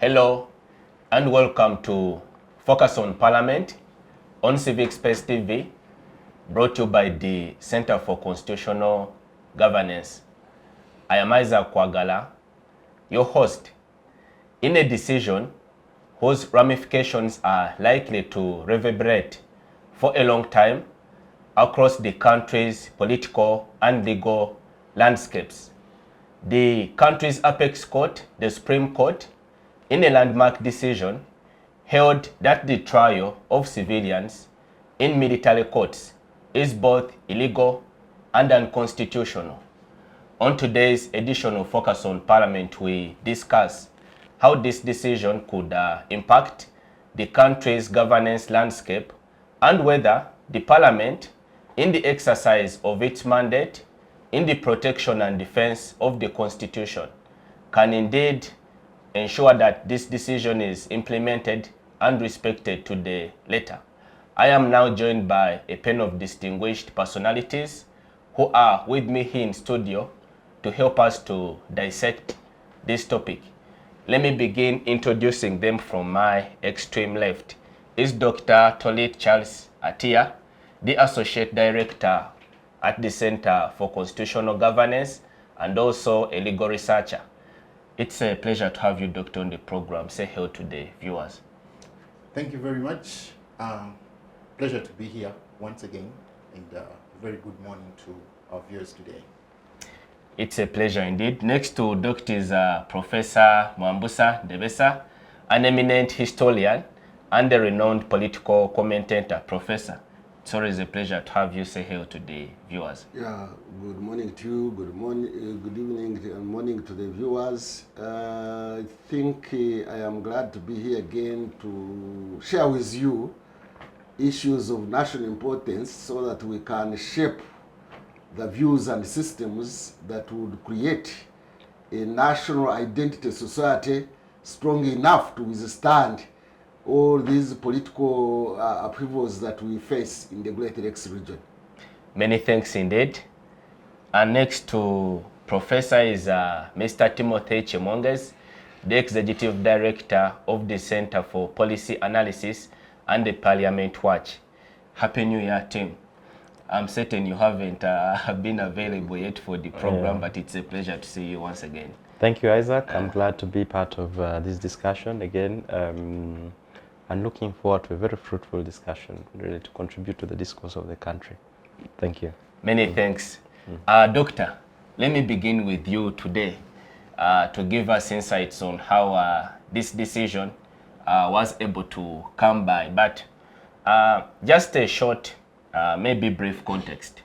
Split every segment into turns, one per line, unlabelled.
Hello and welcome to Focus on Parliament on Civic Space TV, brought to you by the Center for Constitutional Governance. I am Kwagala, your host. In a decision whose ramifications are likely to reverberate for a long time across the country's political and legal landscapes, the country's apex court, the Supreme Court, in a landmark decision, held that the trial of civilians in military courts is both illegal and unconstitutional. On today's edition of Focus on Parliament, we discuss how this decision could impact the country's governance landscape and whether the Parliament, in the exercise of its mandate in the protection and defense of the Constitution, can indeed ensure that this decision is implemented and respected to the letter. I am now joined by a panel of distinguished personalities who are with me here in studio to help us to dissect this topic. Let me begin introducing them from my extreme left. Is Dr. Tolit Charles Atiya, the Associate Director at the Center for Constitutional Governance and also a legal researcher. It's a pleasure to have you, Doctor, on the program. Say hello to the viewers.
Thank you very much. Pleasure to be here once again, and very good morning to our viewers today.
It's a pleasure indeed. Next to Doctor is Professor Mwambutsya Ndebesa, an eminent historian and a renowned political commentator. Professor, it's always a pleasure to have you. Say hello to the viewers.
Yeah, good morning to you, good morning, good evening and morning to the viewers. I think I am glad to be here again to share with you issues of national importance so that we can shape the views and systems that would create a national identity society strong enough to withstand all these political upheavals that we face in the Great Lakes region.
Many thanks indeed. And next to Professor is Mr. Timothy Chemonges, the Executive Director of the Center for Policy Analysis and the Parliament Watch. Happy New Year, team. I'm certain you haven't been available yet for the program, but it's a pleasure to see you once again.
Thank you, Isaac. I'm glad to be part of this discussion again. And looking forward to a very fruitful discussion really to contribute to the discourse of the country. Thank you.
Many thanks. Doctor, let me begin with you today to give us insights on how this decision was able to come by. But just a short, maybe brief context.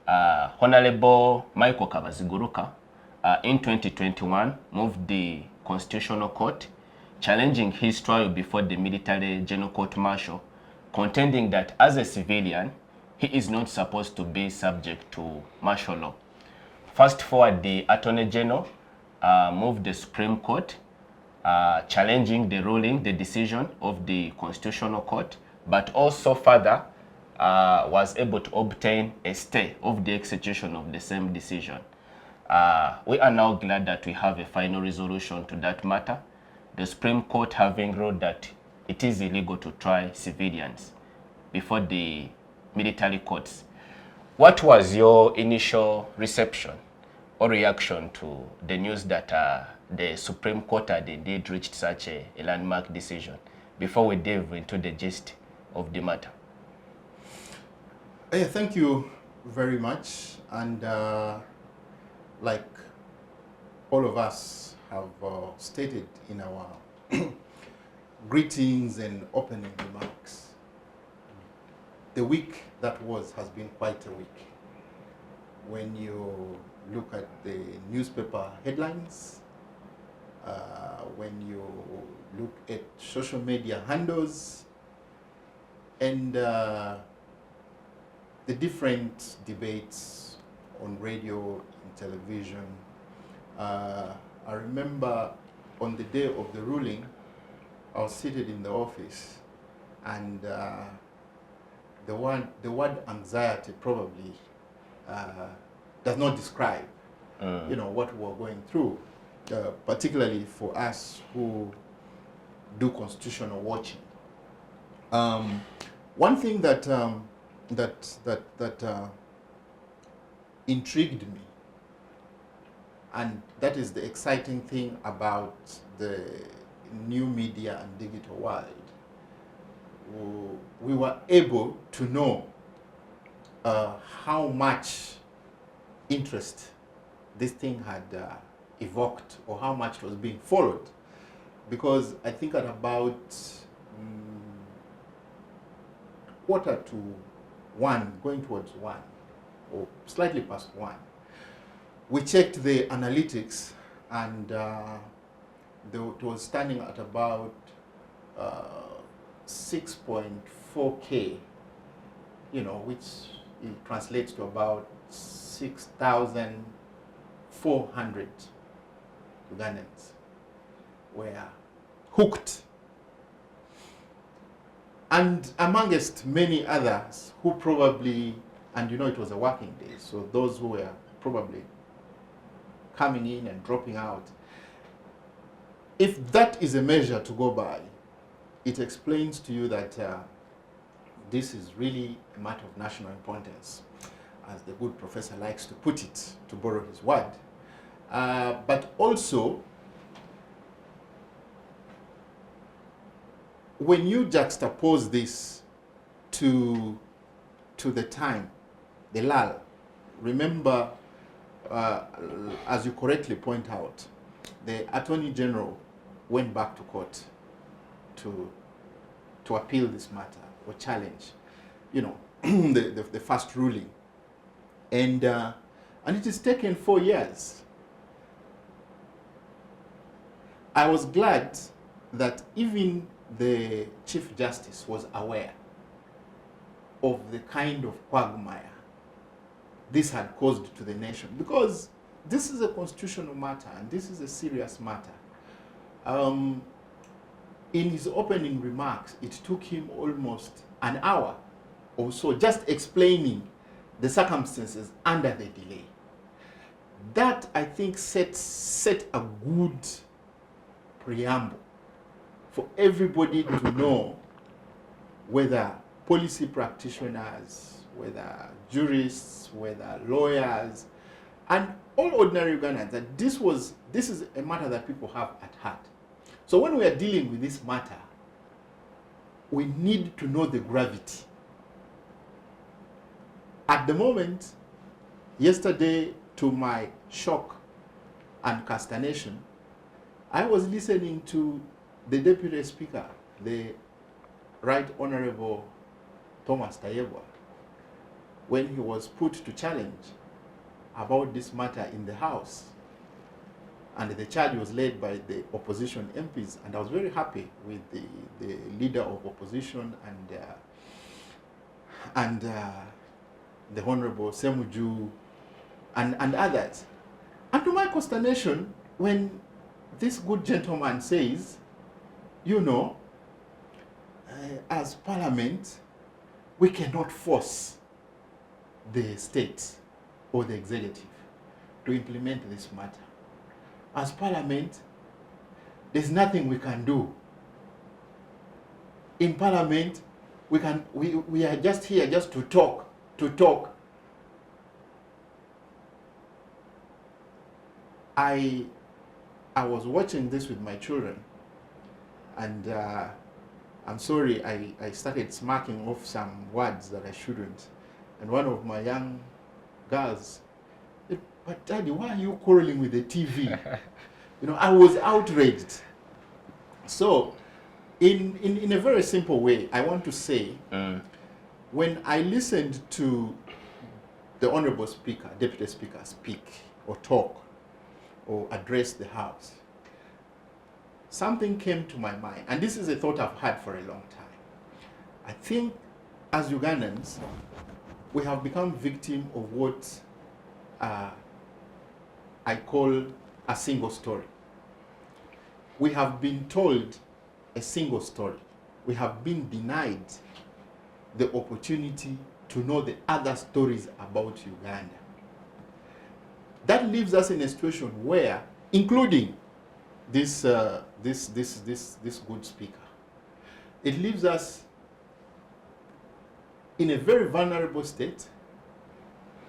Honorable Michael Kabaziguruka in 2021 moved the Constitutional Court, challenging his trial before the Military General Court Martial, contending that as a civilian, he is not supposed to be subject to martial law. Fast forward, the Attorney General moved the Supreme Court, challenging the ruling, the decision of the Constitutional Court, but also further was able to obtain a stay of the execution of the same decision. We are now glad that we have a final resolution to that matter, the Supreme Court having ruled that it is illegal to try civilians before the military courts. What was your initial reception or reaction to the news that the Supreme Court had indeed reached such a landmark decision, before we delve into the gist of the matter?
Thank you very much. And like all of us have stated in our greetings and opening remarks, the week that has been quite a week. When you look at the newspaper headlines, when you look at social media handles, and the different debates on radio and television, I remember on the day of the ruling, I was seated in the office, and the word anxiety probably does not describe, what we're going through, particularly for us who do constitutional watching. One thing that intrigued me, and that is the exciting thing about the new media and digital world, we were able to know how much interest this thing had evoked, or how much it was being followed. Because I think at about 1:45, going towards 1, or slightly past 1, we checked the analytics, and it was standing at about 6.4K, which it translates to about 6,400 Ugandans were hooked. And amongst many others who probably, and it was a working day, so those who were probably coming in and dropping out, if that is a measure to go by, it explains to you that this is really a matter of national importance, as the good professor likes to put it, to borrow his word. But also, when you juxtapose this to the time, the lull, remember, as you correctly point out, the Attorney General went back to court to appeal this matter, or challenge, the first ruling. And it has taken 4 years. I was glad that even the Chief Justice was aware of the kind of quagmire this had caused to the nation, because this is a constitutional matter, and this is a serious matter. In his opening remarks, it took him almost an hour or so just explaining the circumstances under the delay. That, I think, set a good preamble for everybody to know, whether policy practitioners, whether jurists, whether lawyers, and all ordinary Ugandans, that this is a matter that people have at heart. So when we are dealing with this matter, we need to know the gravity. At the moment, yesterday, to my shock and consternation, I was listening to the Deputy Speaker, the Right Honorable Thomas Tayebwa, when he was put to challenge about this matter in the House. And the charge was led by the opposition MPs, and I was very happy with the leader of opposition and the Honorable Semuju and others. And to my consternation, when this good gentleman says, as Parliament, we cannot force the state or the executive to implement this matter. As Parliament, there's nothing we can do. In Parliament, we are just here just to talk. I was watching this with my children, and I'm sorry, I started smacking off some words that I shouldn't. And one of my young girls, "But Daddy, why are you quarreling with the TV?" I was outraged. So, in a very simple way, I want to say, when I listened to the Honorable Speaker, Deputy Speaker, speak or talk or address the House, something came to my mind, and this is a thought I've had for a long time. I think, as Ugandans, we have become victim of what I call a single story. We have been told a single story. We have been denied the opportunity to know the other stories about Uganda. That leaves us in a situation where, including this good speaker. It leaves us in a very vulnerable state,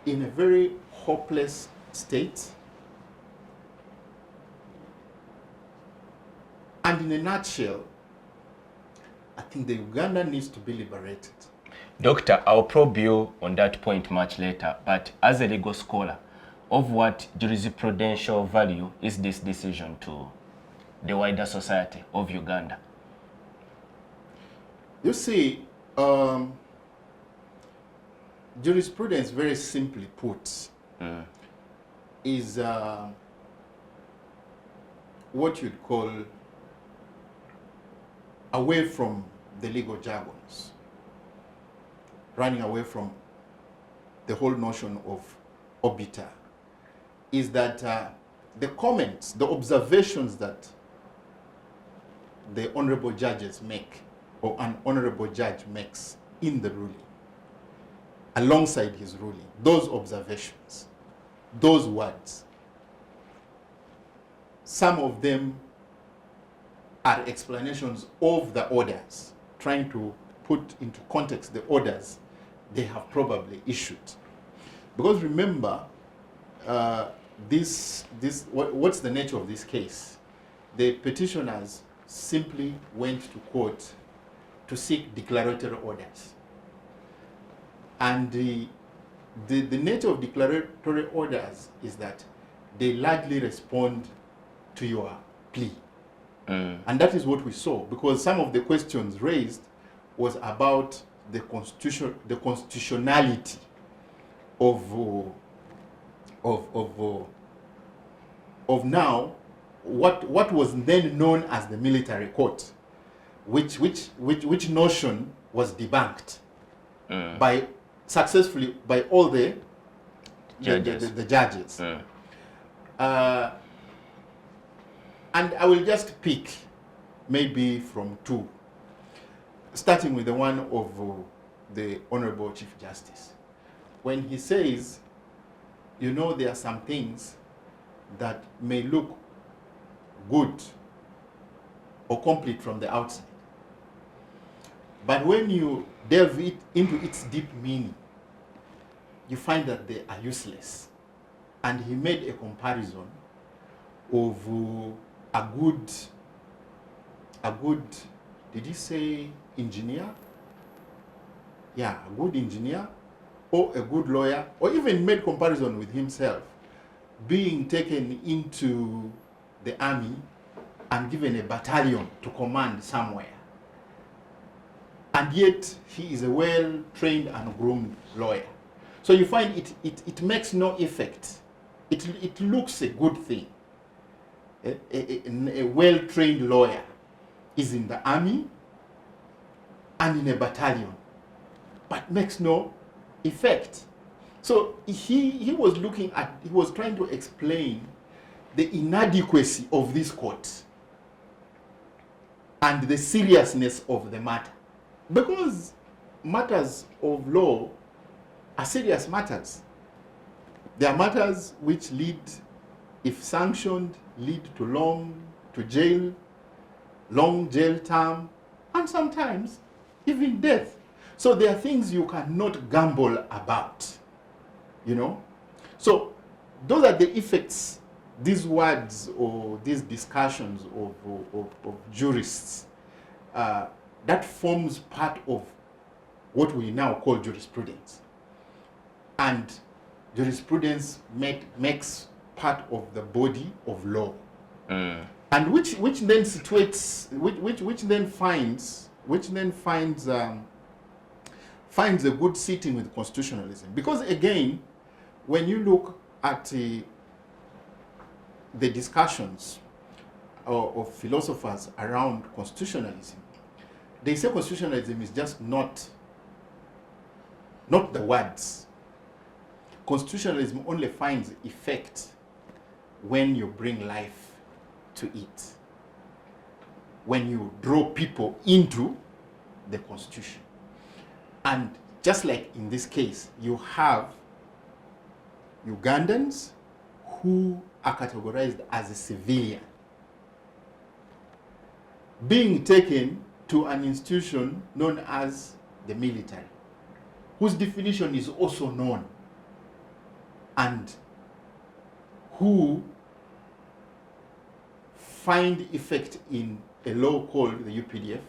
in a very hopeless state, and in a nutshell, I think the Uganda needs to be liberated.
Doctor, I'll probe you on that point much later, but as a legal scholar, of what jurisprudential value is this decision to the wider society of Uganda?
You see, jurisprudence, very simply put, is what you'd call away from the legal jargons, running away from the whole notion of obiter, is that the comments, the observations that the honorable judges make, or an honorable judge makes in the ruling, alongside his ruling, those observations, those words, some of them are explanations of the orders, trying to put into context the orders they have probably issued. Because remember, what's the nature of this case? The petitioners simply went to court to seek declaratory orders. And the nature of declaratory orders is that they largely respond to your plea. And that is what we saw, because some of the questions raised was about the constitutionality of now what was then known as the military court, which notion was debunked successfully by all the judges. The judges. And I will just pick maybe from two, starting with the one of the Honorable Chief Justice. When he says, you know, there are some things that may look good or complete from the outside, but when you delve into its deep meaning, you find that they are useless. And he made a comparison of a good, did he say engineer? Yeah, a good engineer, or a good lawyer, or even made comparison with himself being taken into the army and given a battalion to command somewhere. And yet he is a well-trained and groomed lawyer. So you find it makes no effect. It looks a good thing. A well-trained lawyer is in the army and in a battalion, but makes no effect. So he was trying to explain the inadequacy of this court and the seriousness of the matter. Because matters of law are serious matters. They are matters which lead, if sanctioned, lead to long jail term, and sometimes even death. So there are things you cannot gamble about, you know. So those are the effects, these words or these discussions of jurists, that forms part of what we now call jurisprudence. And jurisprudence makes part of the body of law, and which then situates, which then finds a good sitting with constitutionalism. Because again, when you look at the discussions of philosophers around constitutionalism, they say constitutionalism is just not the words. Constitutionalism only finds effect when you bring life to it, when you draw people into the Constitution. And just like in this case, you have Ugandans who are categorized as a civilian being taken to an institution known as the military, whose definition is also known, and who find effect in a law called the UPDF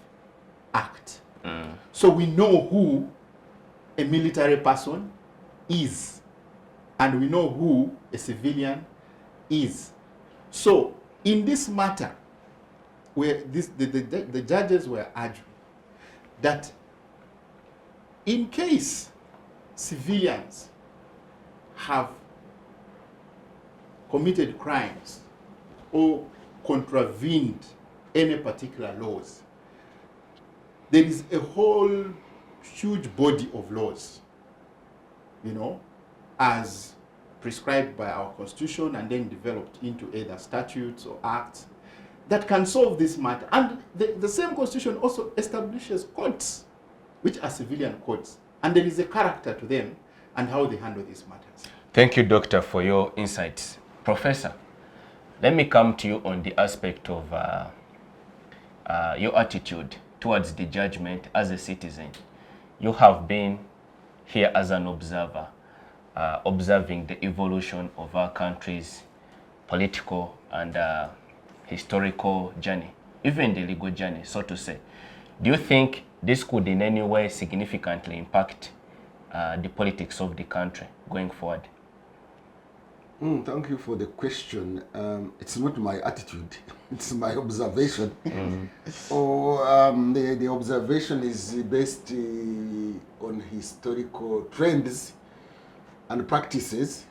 Act. So we know who a military person is, and we know who a civilian is. So in this matter, where the judges were arguing that in case civilians have committed crimes or contravened any particular laws, there is a whole huge body of laws, as prescribed by our constitution and then developed into either statutes or acts that can solve this matter. And the same constitution also establishes courts, which are civilian courts, and there is a character to them and how they handle these matters.
Thank you, Doctor, for your insights. Professor, let me come to you on the aspect of your attitude towards the judgment as a citizen. You have been here as an observer, observing the evolution of our country's political and historical journey, even the legal journey, so to say. Do you think this could in any way significantly impact the politics of the country going forward?
Thank you for the question. It's not my attitude, it's my observation. The observation is based on historical trends and practices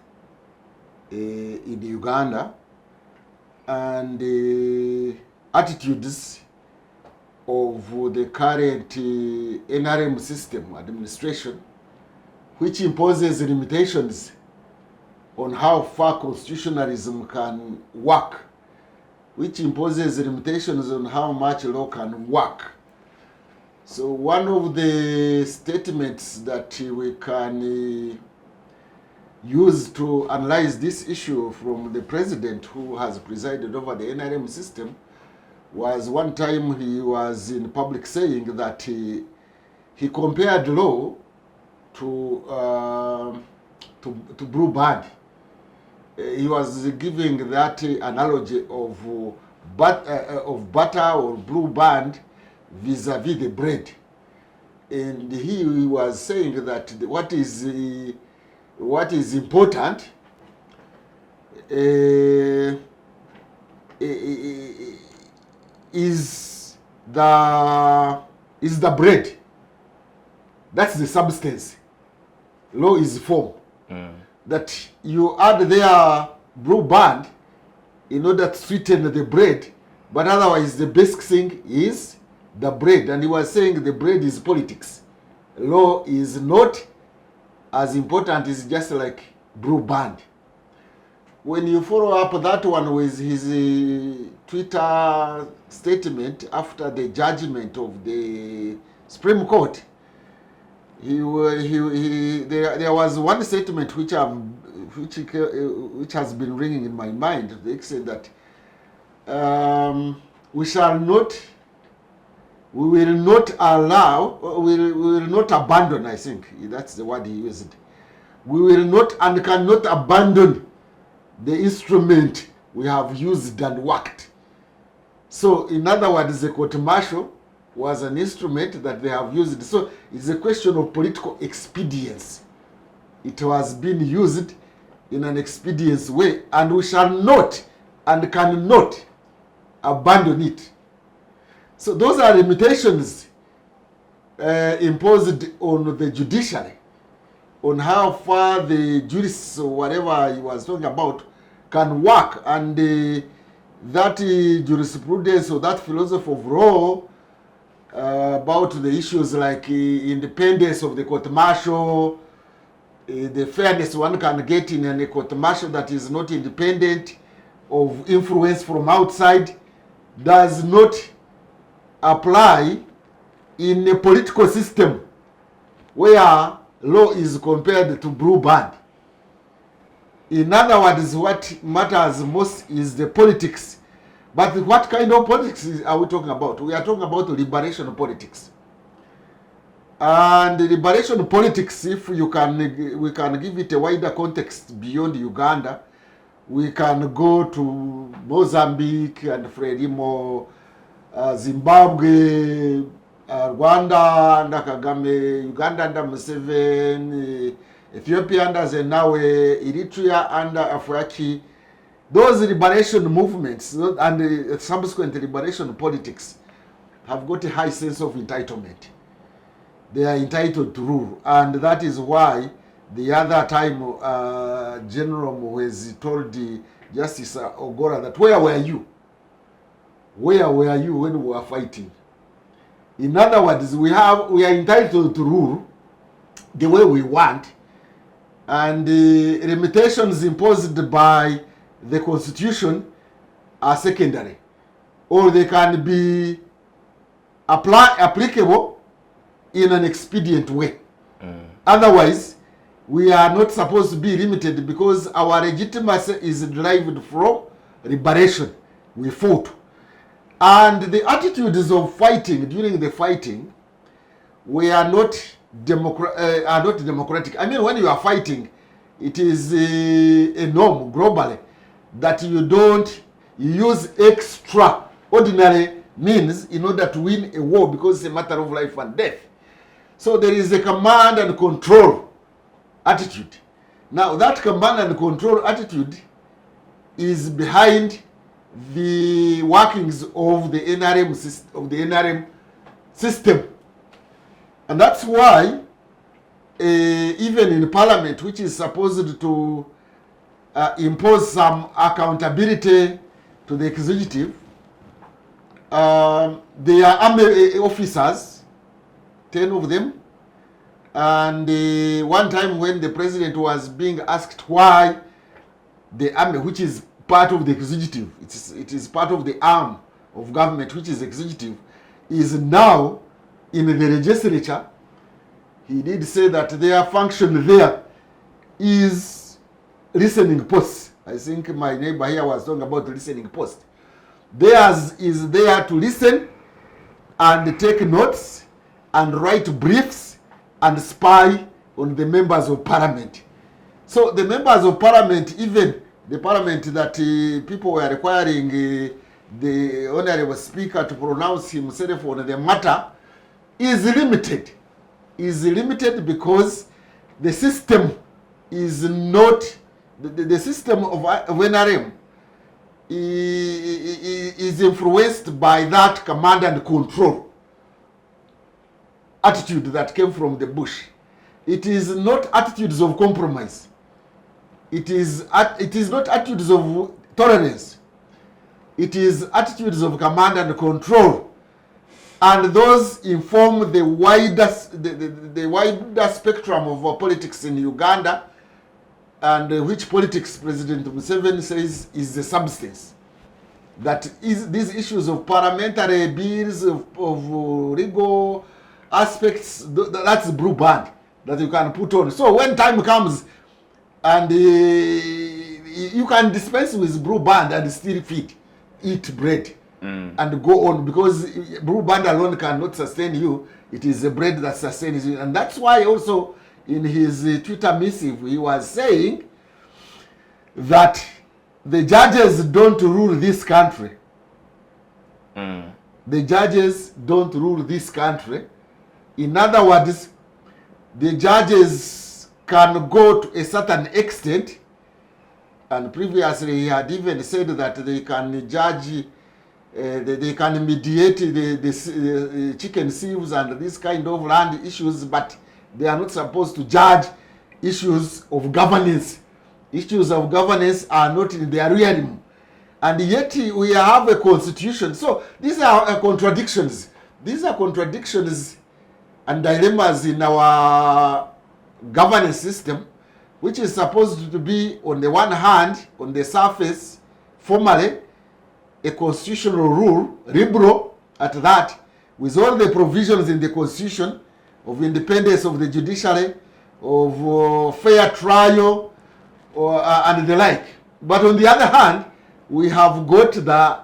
in Uganda, and the attitudes of the current NRM system administration, which imposes limitations on how far constitutionalism can work, which imposes limitations on how much law can work. So one of the statements that we can use to analyze this issue from the president who has presided over the NRM system was one time he was in public saying that he compared law to Blue Band. He was giving that analogy of butter or Blue Band vis-a-vis the bread, and he was saying that what is important is the bread. That's the substance. Law is form. That you add their Blue Band in order to sweeten the bread, but otherwise the basic thing is the bread. And he was saying the bread is politics. Law is not as important, it's just like Blue Band. When you follow up that one with his Twitter statement after the judgment of the Supreme Court, there was one statement which has been ringing in my mind. They said that we will not abandon, I think that's the word he used. We will not and cannot abandon the instrument we have used and worked. So in other words, the court martial was an instrument that they have used. So it's a question of political expedience. It has been used in an expedient way, and we shall not and cannot abandon it. So those are limitations imposed on the judiciary, on how far the jurists or whatever he was talking about can work, and that jurisprudence or that philosophy of law about the issues like independence of the court martial, the fairness one can get in a court martial that is not independent of influence from outside, does not apply in a political system where law is compared to Blue Band. In other words, what matters most is the politics But what kind of politics are we talking about? We are talking about liberation politics. And liberation politics, if we can give it a wider context beyond Uganda, we can go to Mozambique and Frelimo, Zimbabwe, Rwanda under Kagame, Uganda under Museveni, Ethiopia under Zenawi, Eritrea under Afwerki. Those liberation movements and subsequent liberation politics have got a high sense of entitlement. They are entitled to rule, and that is why the other time General Muhwezi told Justice Ogora that where were you? Where were you when we were fighting? In other words, we are entitled to rule the way we want, and the limitations imposed by the Constitution are secondary, or they can be applicable in an expedient way. Otherwise, we are not supposed to be limited because our legitimacy is derived from liberation. We fought. And the attitudes of fighting during the fighting are not democratic. I mean, when you are fighting, it is a norm globally that you use extraordinary means in order to win a war because it's a matter of life and death. So there is a command and control attitude. Now that command and control attitude is behind the workings of the NRM system. And that's why even in Parliament, which is supposed to impose some accountability to the executive, they are army officers, 10 of them. And one time when the president was being asked why the army, which is part of the executive, it is part of the arm of government, which is executive, is now in the legislature, he did say that their function there is listening posts. I think my neighbor here was talking about listening post. Theirs is there to listen and take notes and write briefs and spy on the members of parliament. So the members of parliament, even the parliament that people were requiring the honorable speaker to pronounce himself on the matter, is limited. Is limited because the system is not, the system of NRM is influenced by that command and control attitude that came from the bush. It is not attitudes of compromise. It is not attitudes of tolerance. It is attitudes of command and control. And those inform the wider spectrum of politics in Uganda, and which politics President Museveni says is the substance. That is these issues of parliamentary bills, of legal aspects, that's blue band that you can put on. So when time comes and you can dispense with blue band and still eat bread and go on, because blue band alone cannot sustain you. It is the bread that sustains you. And that's why also in his Twitter missive he was saying that the judges don't rule this country. The judges don't rule this country. In other words, the judges can go to a certain extent, and previously he had even said that they can judge, they can mediate the chicken sieves and this kind of land issues, but they are not supposed to judge issues of governance. Issues of governance are not in their realm. And yet we have a constitution. So these are contradictions. These are contradictions and dilemmas in our governance system, which is supposed to be, on the one hand, on the surface, formally, a constitutional rule, liberal at that, with all the provisions in the constitution of independence of the judiciary, of fair trial, and the like. But on the other hand, we have got the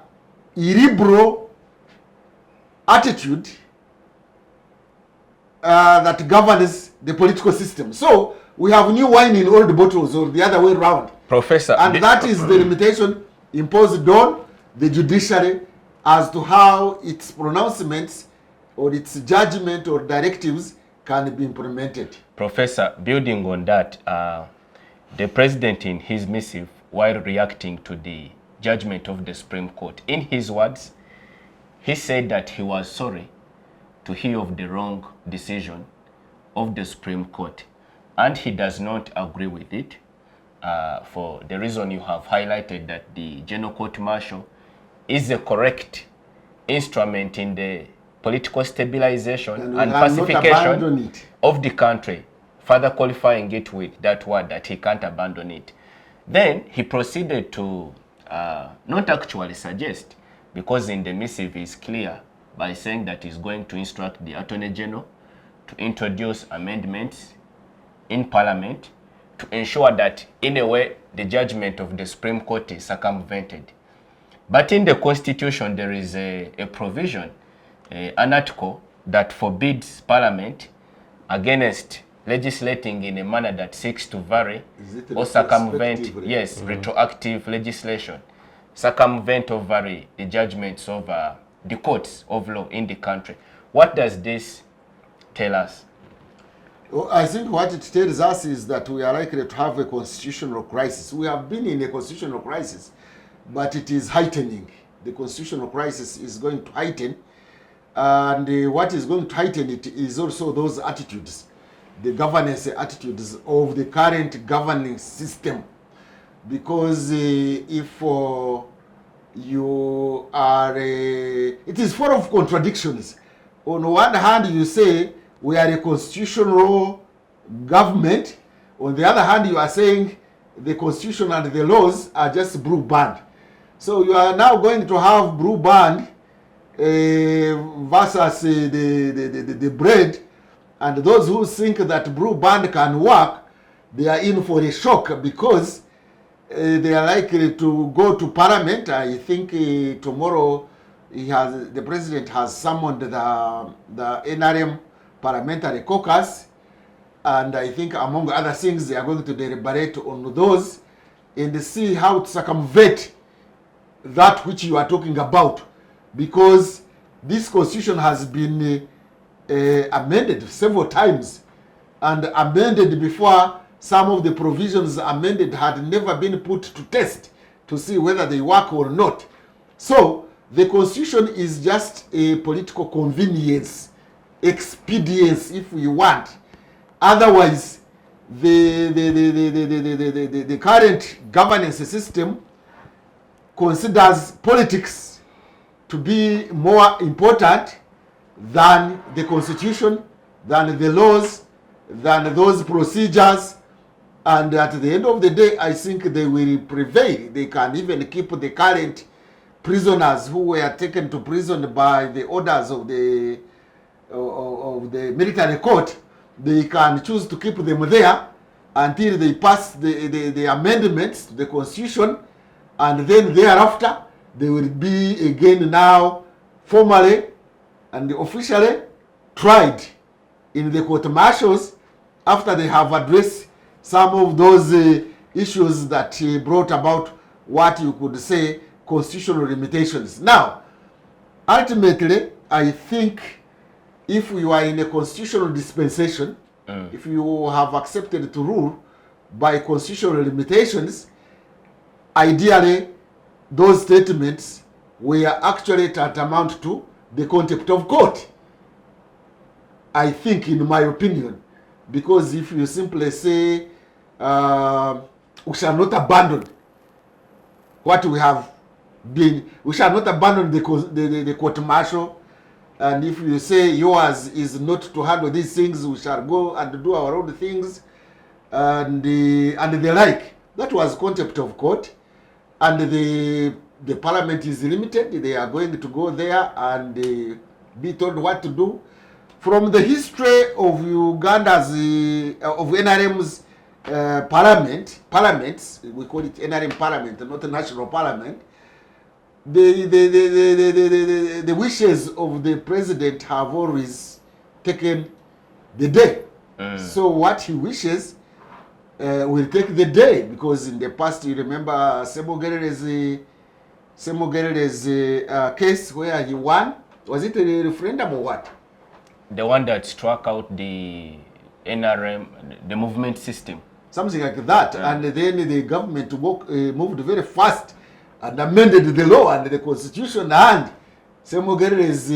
illiberal attitude that governs the political system. So we have new wine in old bottles, or the other way around.
Professor,
and that is the limitation imposed on the judiciary as to how its pronouncements or its judgment or directives can be implemented.
Professor, building on that, the President in his missive, while reacting to the judgment of the Supreme Court, in his words, he said that he was sorry to hear of the wrong decision of the Supreme Court, and he does not agree with it for the reason you have highlighted, that the General Court Martial is a correct instrument in the political stabilization and pacification of the country, further qualifying it with that word that he can't abandon it. Then he proceeded to not actually suggest, because in the missive is clear by saying that he's going to instruct the Attorney General to introduce amendments in Parliament to ensure that, in a way, the judgment of the Supreme Court is circumvented. But in the Constitution, there is a provision, an article that forbids Parliament against legislating in a manner that seeks to vary or circumvent, retroactive legislation, circumvent or vary the judgments of the courts of law in the country. What does this tell us?
Well, I think what it tells us is that we are likely to have a constitutional crisis. We have been in a constitutional crisis, but it is heightening. The constitutional crisis is going to heighten, and what is going to heighten it is also those attitudes, the governance attitudes of the current governing system. Because if you are, it is full of contradictions. On one hand, you say we are a constitutional government. On the other hand, you are saying the constitution and the laws are just blue band. So you are now going to have blue band versus the bread, and those who think that blue band can work, they are in for a shock, because they are likely to go to Parliament. I think tomorrow the President has summoned the NRM Parliamentary Caucus, and I think among other things they are going to deliberate on those and see how to circumvent that which you are talking about, because this constitution has been amended several times, and amended before some of the provisions amended had never been put to test to see whether they work or not. So the constitution is just a political convenience, expedience if we want. Otherwise, the current governance system considers politics to be more important than the constitution, than the laws, than those procedures, and at the end of the day, I think they will prevail. They can even keep the current prisoners who were taken to prison by the orders of the military court. They can choose to keep them there until they pass the amendments to the constitution, and then thereafter they will be again now formally and officially tried in the court martials after they have addressed some of those issues that brought about what you could say constitutional limitations. Now, ultimately, I think if you are in a constitutional dispensation, if you have accepted to rule by constitutional limitations, ideally, those statements were actually tantamount to the contempt of court, I think, in my opinion. Because if you simply say, we shall not abandon what we have been, we shall not abandon the court martial, and if you say yours is not to handle these things, we shall go and do our own things, and the like. That was contempt of court, and the parliament is limited. They are going to go there and be told what to do. From the history of Uganda's, of NRM's parliaments, we call it NRM parliament, not the national parliament, the wishes of the president have always taken the day. So what he wishes will take the day, because in the past, you remember Chemonges' case where he won. Was it a referendum or what?
The one that struck out the NRM, the movement system.
Something like that. And then the government moved very fast and amended the law and the constitution, and Chemonges,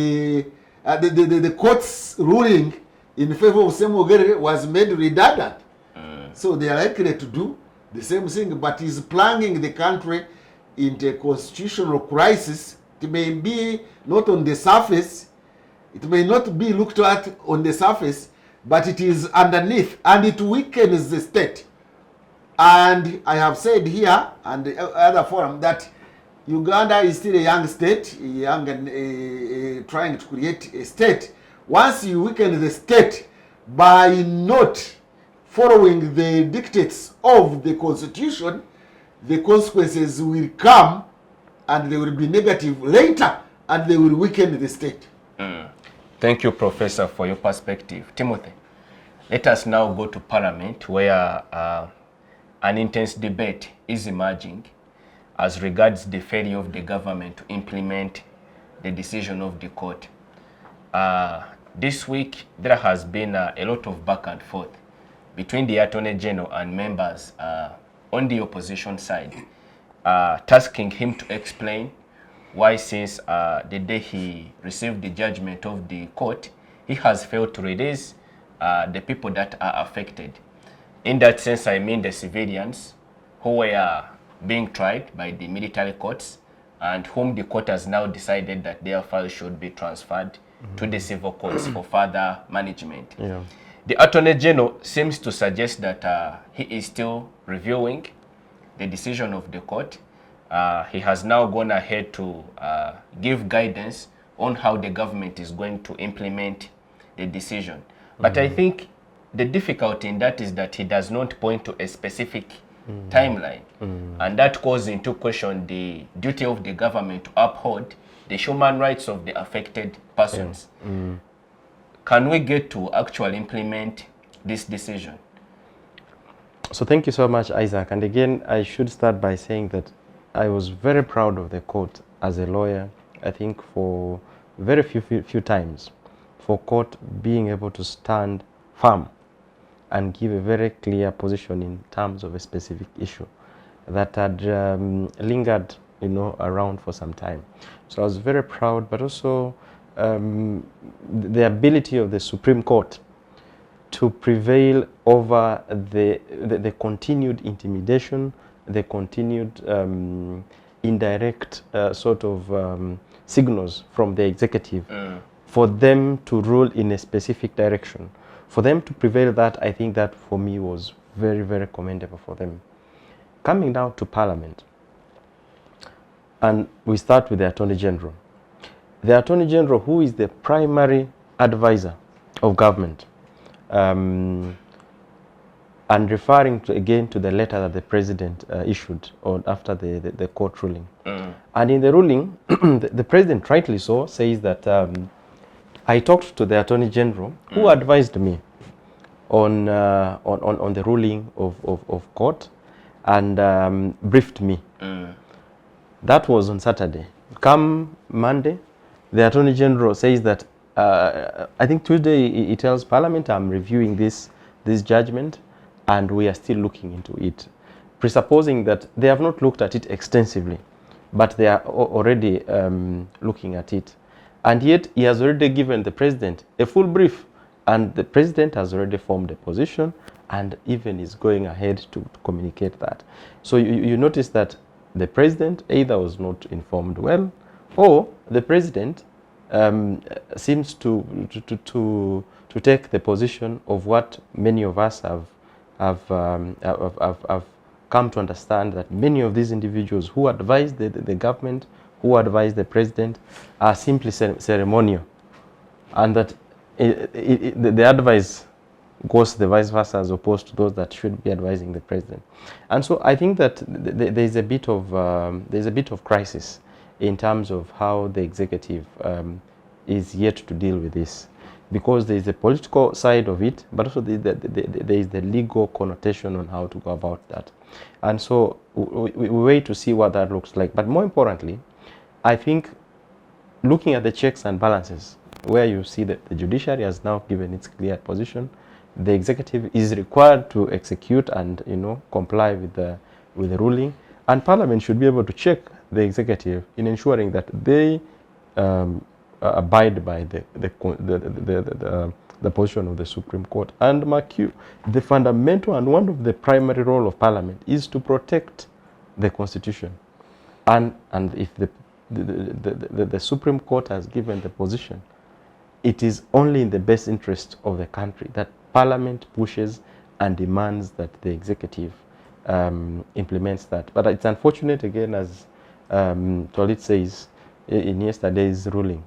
the court's ruling in favor of Chemonges was made redundant. So they are likely to do the same thing, but he's plunging the country into a constitutional crisis. It may be not on the surface, it may not be looked at on the surface, but it is underneath, and it weakens the state. And I have said here and the other forum that Uganda is still a young state, young and trying to create a state. Once you weaken the state by not following the dictates of the constitution, the consequences will come and they will be negative later, and they will weaken the state.
Thank you, Professor, for your perspective. Timothy, let us now go to Parliament, where an intense debate is emerging as regards the failure of the government to implement the decision of the court. This week, there has been a lot of back and forth between the Attorney General and members on the opposition side, tasking him to explain why, since the day he received the judgment of the court, he has failed to release the people that are affected. In that sense, I mean the civilians who were being tried by the military courts and whom the court has now decided that their files should be transferred to the civil courts for further management. The Attorney General seems to suggest that he is still reviewing the decision of the court. He has now gone ahead to give guidance on how the government is going to implement the decision. But I think the difficulty in that is that he does not point to a specific timeline. And that calls into question the duty of the government to uphold the human rights of the affected persons. Can we get to actually implement this decision?
So thank you so much, Isaac. And again, I should start by saying that I was very proud of the court as a lawyer. I think for very few times, for court being able to stand firm and give a very clear position in terms of a specific issue that had lingered, around for some time. So I was very proud, but also the ability of the Supreme Court to prevail over the continued intimidation, the continued indirect sort of signals from the executive for them to rule in a specific direction. For them to prevail that, I think that for me was very, very commendable for them. Coming down to Parliament, and we start with the Attorney General. The Attorney General, who is the primary advisor of government, and referring again to the letter that the President issued after the court ruling. And in the ruling, the President rightly so says that I talked to the Attorney General who advised me on the ruling of court and briefed me. That was on Saturday. Come Monday, the Attorney General says that I think Tuesday he tells Parliament, I'm reviewing this judgment and we are still looking into it, presupposing that they have not looked at it extensively, but they are already looking at it. And yet he has already given the President a full brief, and the President has already formed a position and even is going ahead to communicate that. So you notice that the President either was not informed well, or the President seems to take the position of what many of us have come to understand, that many of these individuals who advise the government, who advise the President, are simply ceremonial, and that the advice goes the vice versa as opposed to those that should be advising the President. And so I think that there's a bit of crisis in terms of how the executive is yet to deal with this, because there is a political side of it, but also there is the legal connotation on how to go about that. And so we wait to see what that looks like. But more importantly, I think looking at the checks and balances, where you see that the judiciary has now given its clear position, the executive is required to execute and comply with the ruling, and Parliament should be able to check the executive in ensuring that they abide by the position of the Supreme Court. And mark you, the fundamental and one of the primary role of Parliament is to protect the Constitution. And if the Supreme Court has given the position, it is only in the best interest of the country that Parliament pushes and demands that the executive implements that. But it's unfortunate, again, as Tolit says in yesterday's ruling,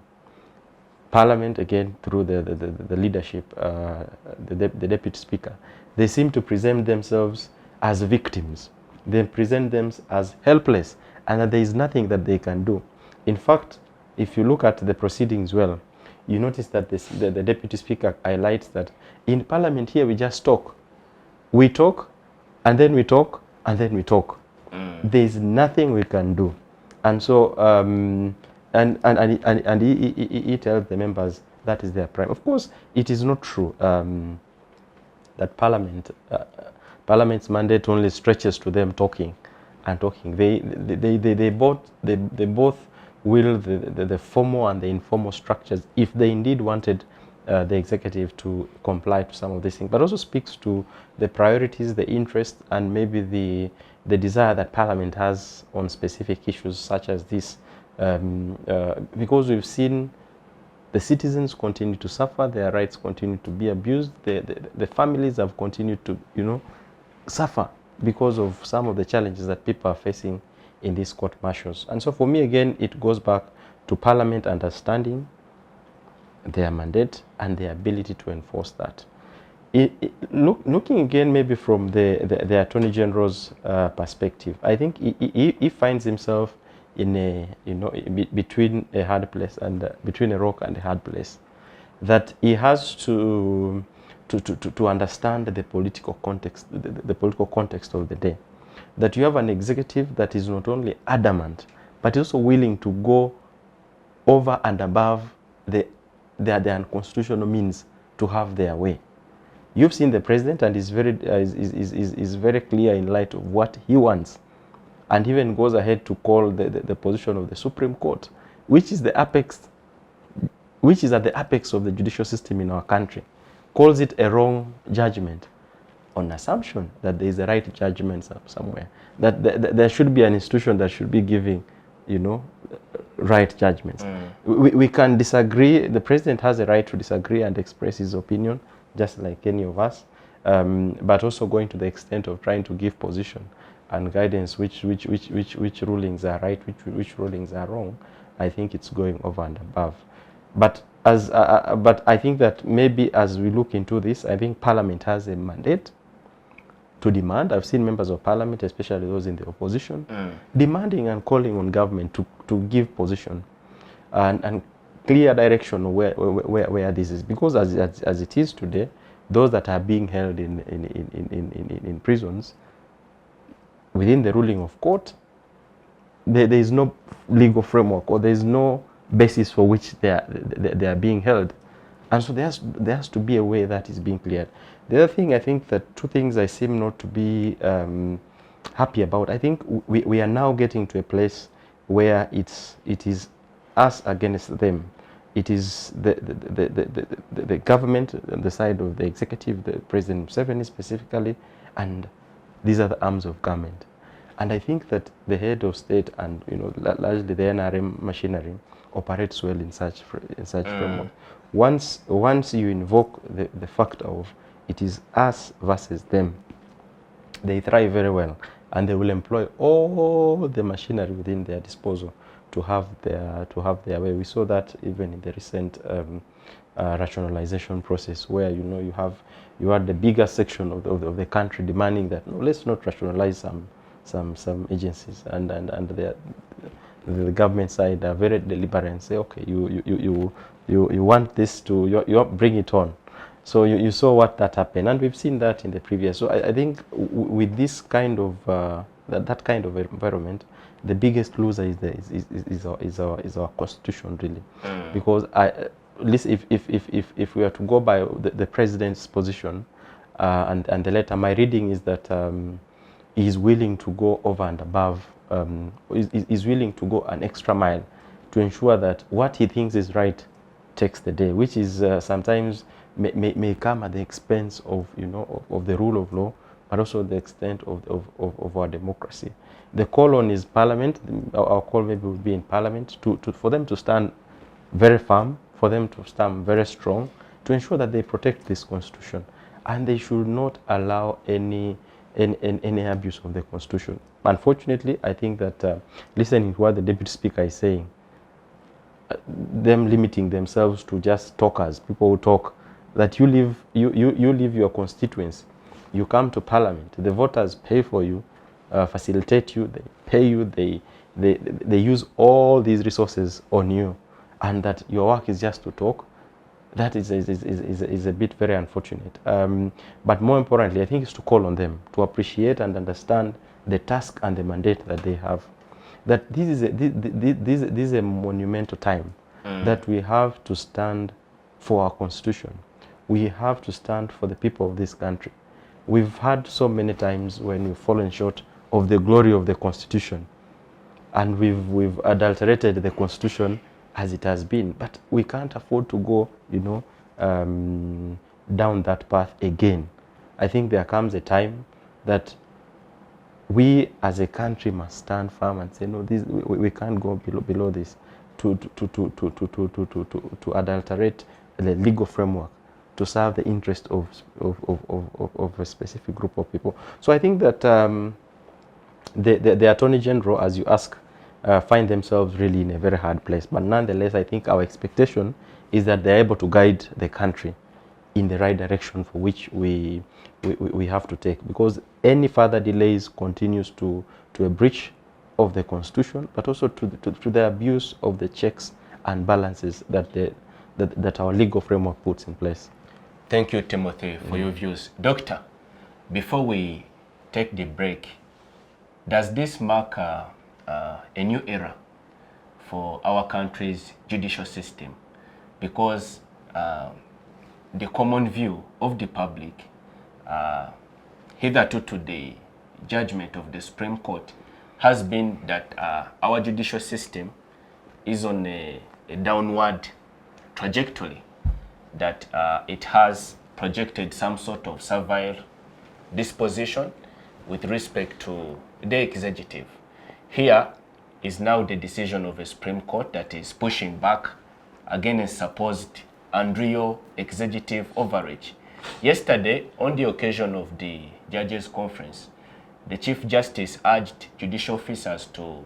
Parliament, again, through the leadership, the Deputy Speaker, they seem to present themselves as victims. They present them as helpless, and that there is nothing that they can do. In fact, if you look at the proceedings well, you notice that the Deputy Speaker highlights that in Parliament here we just talk. We talk, and then we talk, and then we talk. There is nothing we can do. And so, and he tells the members that is their prime. Of course, it is not true that Parliament's mandate only stretches to them talking and talking. They both will the formal and the informal structures, if they indeed wanted the executive to comply to some of these things, but also speaks to the priorities, the interests, and maybe the desire that Parliament has on specific issues such as this. Because we've seen the citizens continue to suffer, their rights continue to be abused, the families have continued to, suffer because of some of the challenges that people are facing in these court martials. And so for me, again, it goes back to Parliament understanding their mandate and their ability to enforce that. Looking again maybe from the Attorney General's perspective, I think he finds himself in between a hard place and between a rock and a hard place, that he has to understand the political context, the political context of the day. That you have an executive that is not only adamant, but also willing to go over and above the unconstitutional means to have their way. You've seen the president, and is very clear in light of what he wants, and even goes ahead to call the position of the Supreme Court, which is at the apex of the judicial system in our country, calls it a wrong judgment, on assumption that there is a right judgment somewhere, that there should be an institution that should be giving, right judgments. We can disagree. The president has a right to disagree and express his opinion, just like any of us, but also going to the extent of trying to give position and guidance which rulings are right, which rulings are wrong. I think it's going over and above. But but I think that maybe as we look into this, I think Parliament has a mandate to demand. I've seen members of Parliament, especially those in the opposition, demanding and calling on government to give position and clear direction where this is. Because as it is today, those that are being held in prisons, within the ruling of court, there is no legal framework, or there is no basis for which they are being held. And so there has to be a way that is being cleared. The other thing, I think that two things I seem not to be happy about. I think we are now getting to a place where it is us against them. It is the government on the side of the executive, the President Museveni specifically, and these are the arms of government. And I think that the head of state and largely the NRM machinery operates well in such framework. Once you invoke the fact of it is us versus them, they thrive very well, and they will employ all the machinery within their disposal to have their way. We saw that even in the recent rationalization process, where you had the bigger section of the country demanding that no, let's not rationalize some agencies, and the government side are very deliberate and say, okay, you want this to, you bring it on. So you saw what that happened, and we've seen that in the previous. So I think with this kind of that kind of environment, the biggest loser is our constitution, really, because at least if we are to go by the president's position and the letter, my reading is that he is willing to go over and above, is willing to go an extra mile to ensure that what he thinks is right takes the day, which is sometimes may come at the expense of, you know, of the rule of law, but also the extent of our democracy. The call on his parliament, our call maybe would be in parliament, for them to stand very firm, for them to stand very strong, to ensure that they protect this constitution, and they should not allow any abuse of the constitution. Unfortunately, I think that listening to what the deputy speaker is saying, them limiting themselves to just talkers, people who talk, that you leave your constituents, you come to parliament, the voters pay for you, facilitate you, they pay you, they use all these resources on you, and that your work is just to talk. That is a bit very unfortunate. But more importantly, I think it's to call on them to appreciate and understand the task and the mandate that they have. That this is a monumental time, that we have to stand for our constitution. We have to stand for the people of this country. We've had so many times when we've fallen short of the glory of the constitution, and we've adulterated the constitution as it has been, but we can't afford to go, you know, down that path again. I think there comes a time that we as a country must stand firm and say, no, we can't go below this, to adulterate the legal framework to serve the interest of a specific group of people. So I think that the Attorney General, as you ask, find themselves really in a very hard place. But nonetheless, I think our expectation is that they're able to guide the country in the right direction for which we have to take. Because any further delays continues to a breach of the Constitution, but also to the abuse of the checks and balances that our legal framework puts in place.
Thank you, Timothy, for your views. Doctor, before we take the break, does this mark a new era for our country's judicial system? Because the common view of the public, hitherto to the judgment of the Supreme Court, has been that our judicial system is on a downward trajectory, that it has projected some sort of servile disposition with respect to the executive. Here is now the decision of a Supreme Court that is pushing back against supposed unreal executive overreach. Yesterday, on the occasion of the Judges' Conference, the Chief Justice urged judicial officers to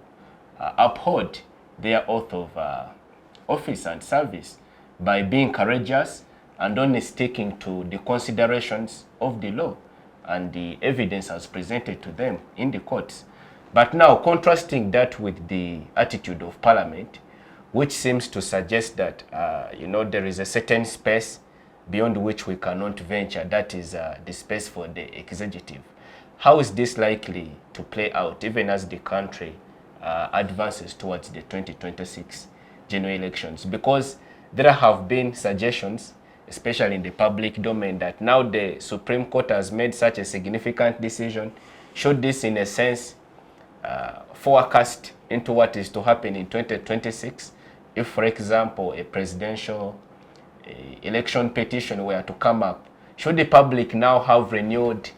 uphold their oath of office and service by being courageous and only sticking to the considerations of the law and the evidence as presented to them in the courts. But now, contrasting that with the attitude of Parliament, which seems to suggest that there is a certain space beyond which we cannot venture, that is the space for the executive. How is this likely to play out, even as the country advances towards the 2026 general elections? Because there have been suggestions, especially in the public domain, that now the Supreme Court has made such a significant decision. Should this, in a sense, forecast into what is to happen in 2026? If, for example, a presidential election petition were to come up, should the public now have renewed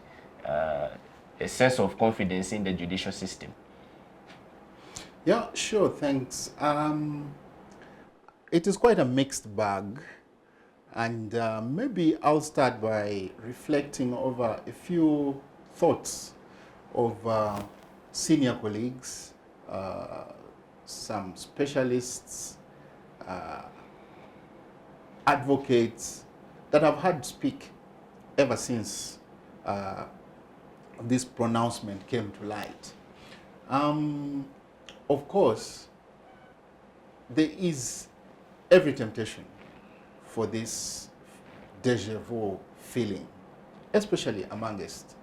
a sense of confidence in the judicial system?
Yeah, sure, thanks. It is quite a mixed bag, and maybe I'll start by reflecting over a few thoughts of senior colleagues, some specialists, advocates that have had to speak ever since this pronouncement came to light. Of course, there is every temptation for this deja vu feeling, especially amongst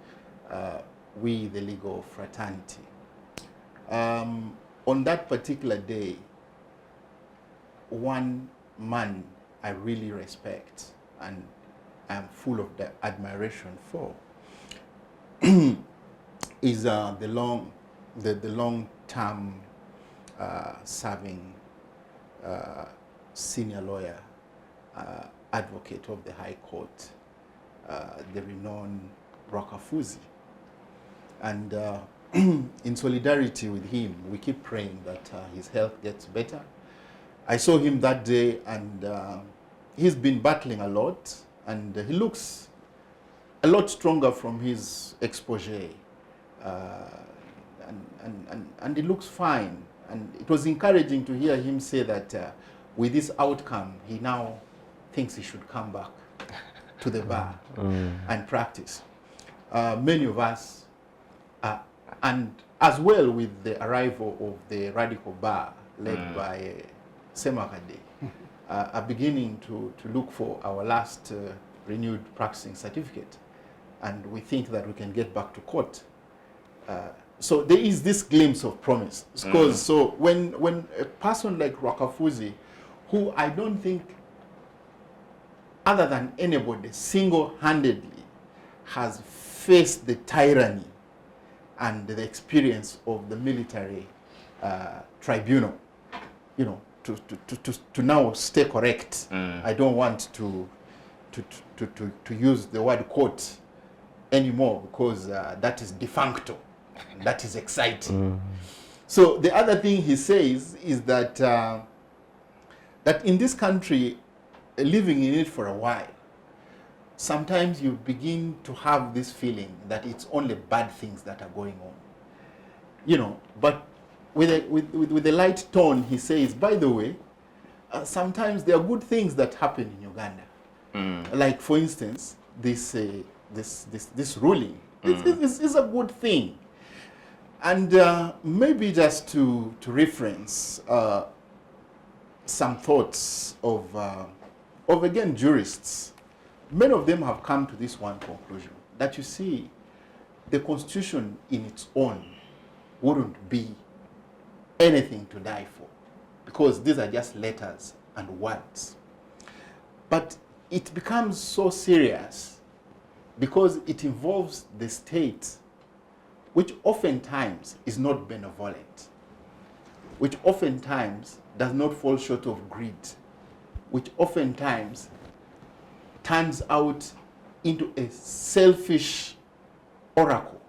we, the legal fraternity. On that particular day, one man I really respect and I'm full of the admiration for is the long-term serving senior lawyer, advocate of the High Court, the renowned Rwakafuzi. And in solidarity with him, we keep praying that his health gets better. I saw him that day, and he's been battling a lot, and he looks a lot stronger from his exposure, and he looks fine. And it was encouraging to hear him say that with this outcome, he now thinks he should come back to the bar and practice. Many of us, and as well with the arrival of the radical bar led by Semakade, are beginning to look for our last renewed practicing certificate. And we think that we can get back to court. So there is this glimpse of promise. Because so when a person like Rwakafuzi, who I don't think, other than anybody, single-handedly has faced the tyranny and the experience of the military tribunal, you know, to now stay correct. I don't want to use the word court anymore, because that is de facto. That is exciting. So the other thing he says is that that in this country, living in it for a while, sometimes you begin to have this feeling that it's only bad things that are going on. You know, but with a light tone, he says, by the way, sometimes there are good things that happen in Uganda. Like, for instance, this ruling is a good thing. And maybe just to reference some thoughts of again, jurists. Many of them have come to this one conclusion, that you see, the Constitution in its own wouldn't be anything to die for, because these are just letters and words. But it becomes so serious because it involves the state, which oftentimes is not benevolent, which oftentimes does not fall short of greed, which oftentimes turns out into a selfish oracle.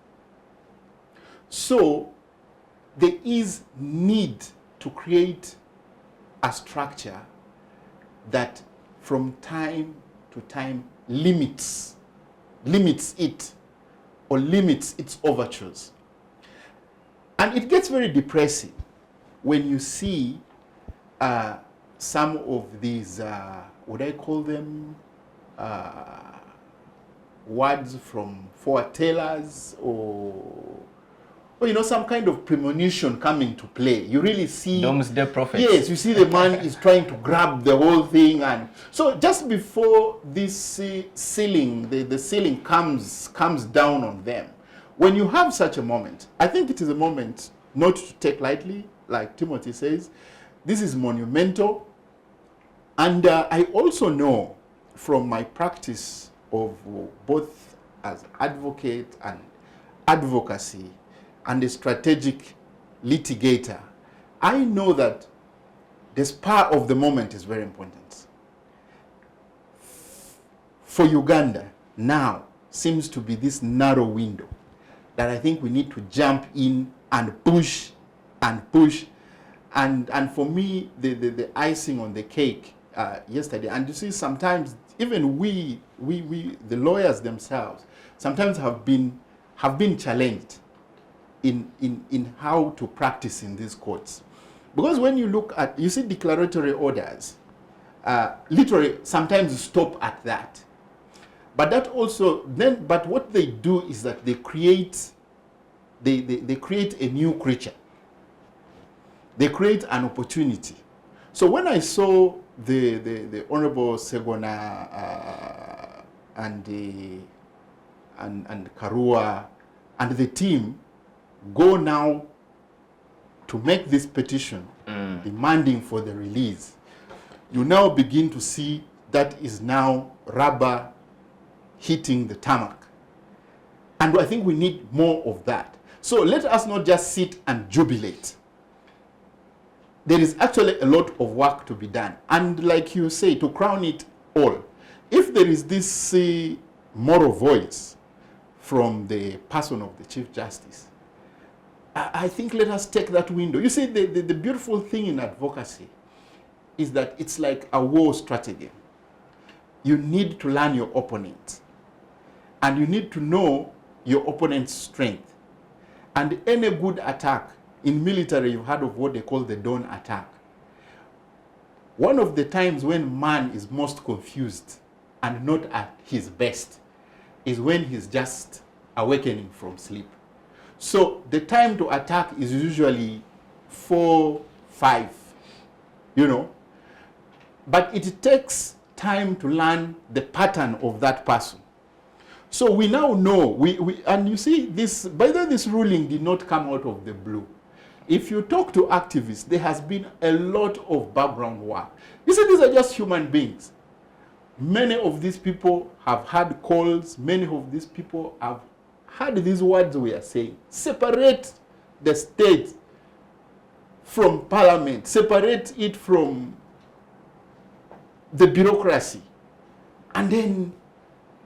So there is need to create a structure that from time to time limits it, or limits its overtures. And it gets very depressing when you see some of these, would I call them words from foretellers, or you know, some kind of premonition coming to play. You really see
Doomsday prophets.
Yes, you see the man is trying to grab the whole thing, and so just before this ceiling, the ceiling comes down on them. When you have such a moment, I think it is a moment not to take lightly, like Timothy says. This is monumental, and I also know from my practice of both as advocate and advocacy and a strategic litigator, I know that the spur of the moment is very important. For Uganda now seems to be this narrow window that I think we need to jump in and push and push. And for me, the icing on the cake yesterday, and you see, sometimes even we the lawyers themselves sometimes have been challenged in how to practice in these courts. Because when you look at, you see declaratory orders, literally sometimes stop at that. But that also, then, but what they do is that they create a new creature. They create an opportunity. So when I saw the Honorable Segona and Karua and the team go now to make this petition demanding for the release, you now begin to see that is now rubber hitting the tarmac. And I think we need more of that. So let us not just sit and jubilate. There is actually a lot of work to be done. And like you say, to crown it all, if there is this moral voice from the person of the Chief Justice, I think let us take that window. You see, the beautiful thing in advocacy is that it's like a war strategy. You need to learn your opponent. And you need to know your opponent's strength. And any good attack, in military you've heard of what they call the dawn attack. One of the times when man is most confused and not at his best is when he's just awakening from sleep. So the time to attack is usually 4, 5, you know. But it takes time to learn the pattern of that person. So we now know, and you see, this, by the way, this ruling did not come out of the blue. If you talk to activists, there has been a lot of background work. You see, these are just human beings. Many of these people have had calls. Many of these people have heard these words we are saying. Separate the state from parliament. Separate it from the bureaucracy. And then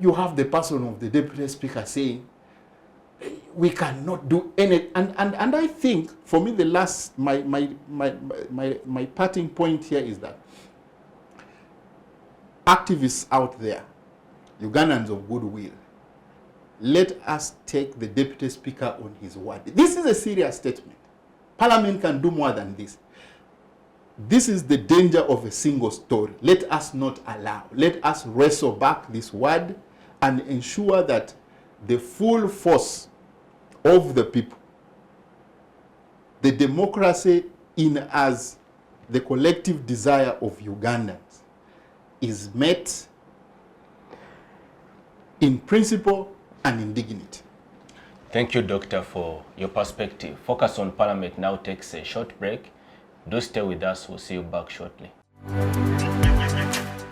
you have the person of the deputy speaker saying, we cannot do anything. And I think, for me, the last, my parting point here is that activists out there, Ugandans of goodwill, let us take the deputy speaker on his word. This is a serious statement. Parliament can do more than this. This is the danger of a single story. Let us not allow. Let us wrestle back this word and ensure that the full force of the people, the democracy in as the collective desire of Ugandans, is met in principle and in dignity.
Thank you, Doctor, for your perspective. Focus on Parliament now takes a short break. Do stay with us. We'll see you back shortly.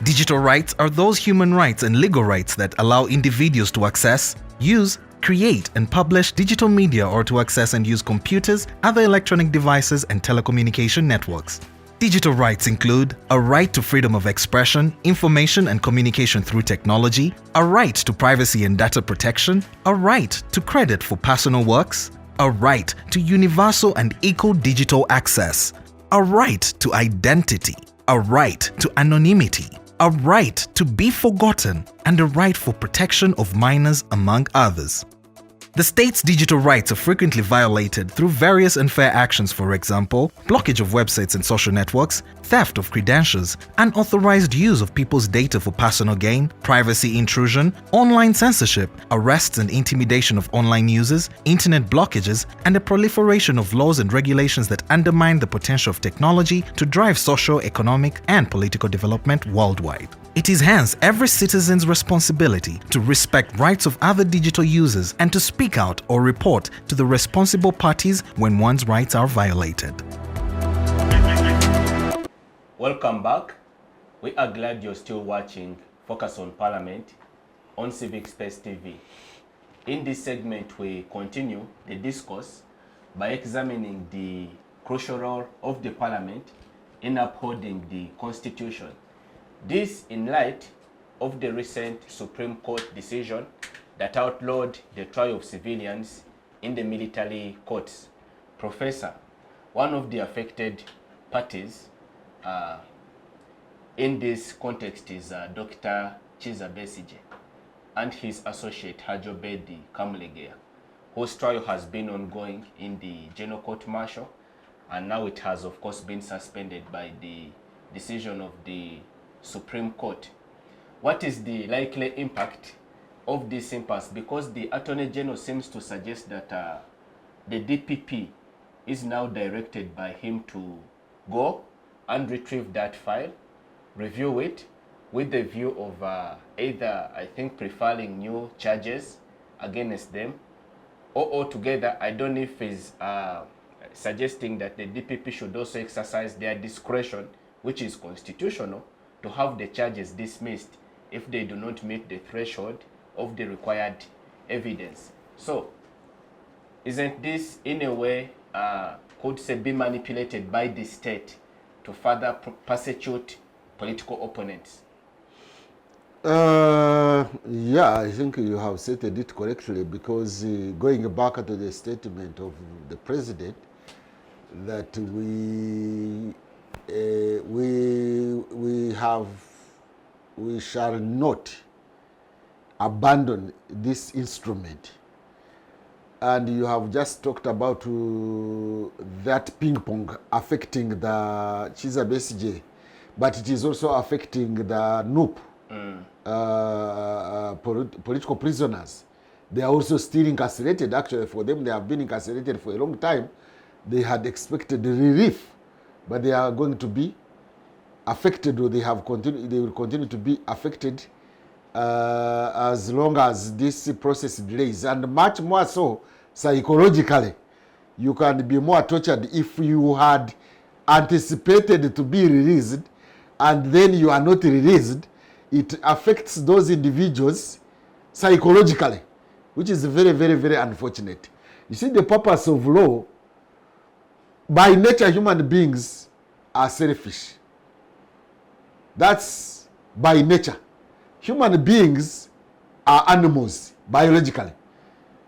Digital rights are those human rights and legal rights that allow individuals to access, use, create and publish digital media or to access and use computers, other electronic devices and telecommunication networks. Digital rights include a right to freedom of expression, information and communication through technology, a right to privacy and data protection, a right to credit for personal works, a right to universal and equal digital access, a right to identity, a right to anonymity, a right to be forgotten, and a right for protection of minors, among others. The state's digital rights are frequently violated through various unfair actions, for example, blockage of websites and social networks, theft of credentials, unauthorized use of people's data for personal gain, privacy intrusion, online censorship, arrests and intimidation of online users, internet blockages, and the proliferation of laws and regulations that undermine the potential of technology to drive social, economic, and political development worldwide. It is hence every citizen's responsibility to respect rights of other digital users and to speak out or report to the responsible parties when one's rights are violated.
Welcome back. We are glad you're still watching Focus on Parliament on Civic Space TV. In this segment, we continue the discourse by examining the crucial role of the Parliament in upholding the Constitution. This in light of the recent Supreme Court decision that outlawed the trial of civilians in the military courts. Professor, one of the affected parties in this context is Dr. Chiza Besige and his associate Hajobedi Kamlegea, whose trial has been ongoing in the General Court Martial, and now it has of course been suspended by the decision of the Supreme Court. What is the likely impact of this impasse? Because the Attorney General seems to suggest that the DPP is now directed by him to go and retrieve that file, review it with the view of either, I think, preferring new charges against them, or altogether, I don't know if he's suggesting that the DPP should also exercise their discretion, which is constitutional, to have the charges dismissed if they do not meet the threshold of the required evidence. So, isn't this in a way, could say, be manipulated by the state to further persecute political opponents?
Yeah, I think you have stated it correctly, because going back to the statement of the president, that we shall not abandon this instrument. And you have just talked about that ping pong affecting the Chiza Besije, but it is also affecting the NUP. Political prisoners. They are also still incarcerated. Actually, for them, they have been incarcerated for a long time. They had expected relief, but they are going to be affected, or they will continue to be affected as long as this process delays, and much more so psychologically. You can be more tortured if you had anticipated to be released and then you are not released. It affects those individuals psychologically, which is very, very, very unfortunate. You see, the purpose of law, by nature, human beings are selfish. That's by nature. Human beings are animals, biologically.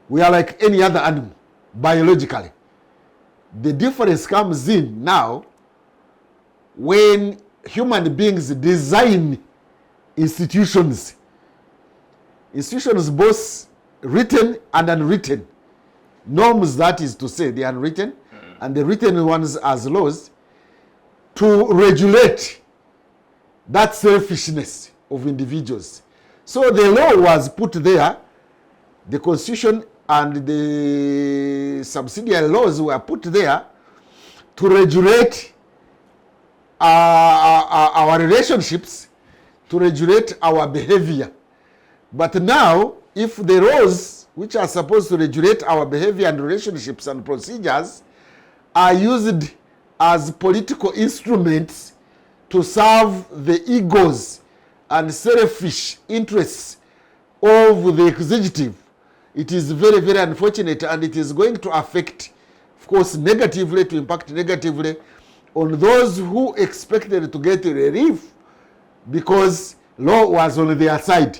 We are like any other animal, biologically. The difference comes in now when human beings design institutions both written and unwritten. Norms, that is to say, the unwritten and the written ones as laws, to regulate that selfishness of individuals. So the law was put there, the constitution and the subsidiary laws were put there to regulate our relationships, to regulate our behavior. But now, if the laws which are supposed to regulate our behavior and relationships and procedures are used as political instruments to serve the egos and selfish interests of the executive, it is very, very unfortunate, and it is going to affect, of course, negatively, to impact negatively on those who expected to get relief because law was on their side.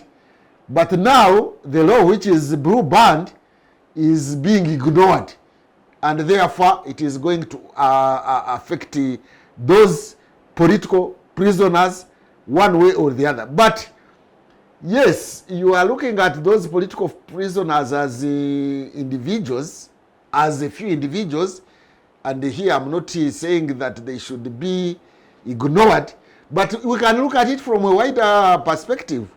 But now the law, which is blue band, is being ignored, and therefore it is going to affect those political prisoners one way or the other. But yes, you are looking at those political prisoners as individuals, as a few individuals, and here I'm not saying that they should be ignored, but we can look at it from a wider perspective.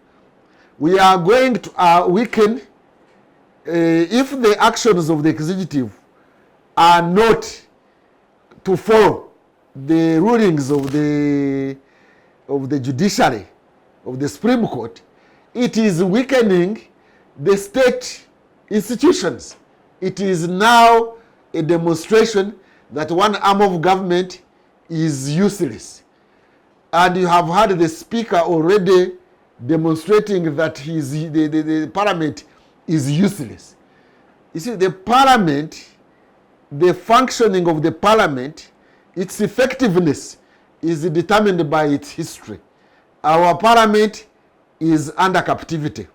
We are going to weaken if the actions of the executive are not to follow the rulings of the judiciary, of the Supreme Court. It is weakening the state institutions. It is now a demonstration that one arm of government is useless. And you have had the speaker already demonstrating that the parliament is useless. You see, the parliament, the functioning of the parliament, its effectiveness is determined by its history. Our parliament is under captivity.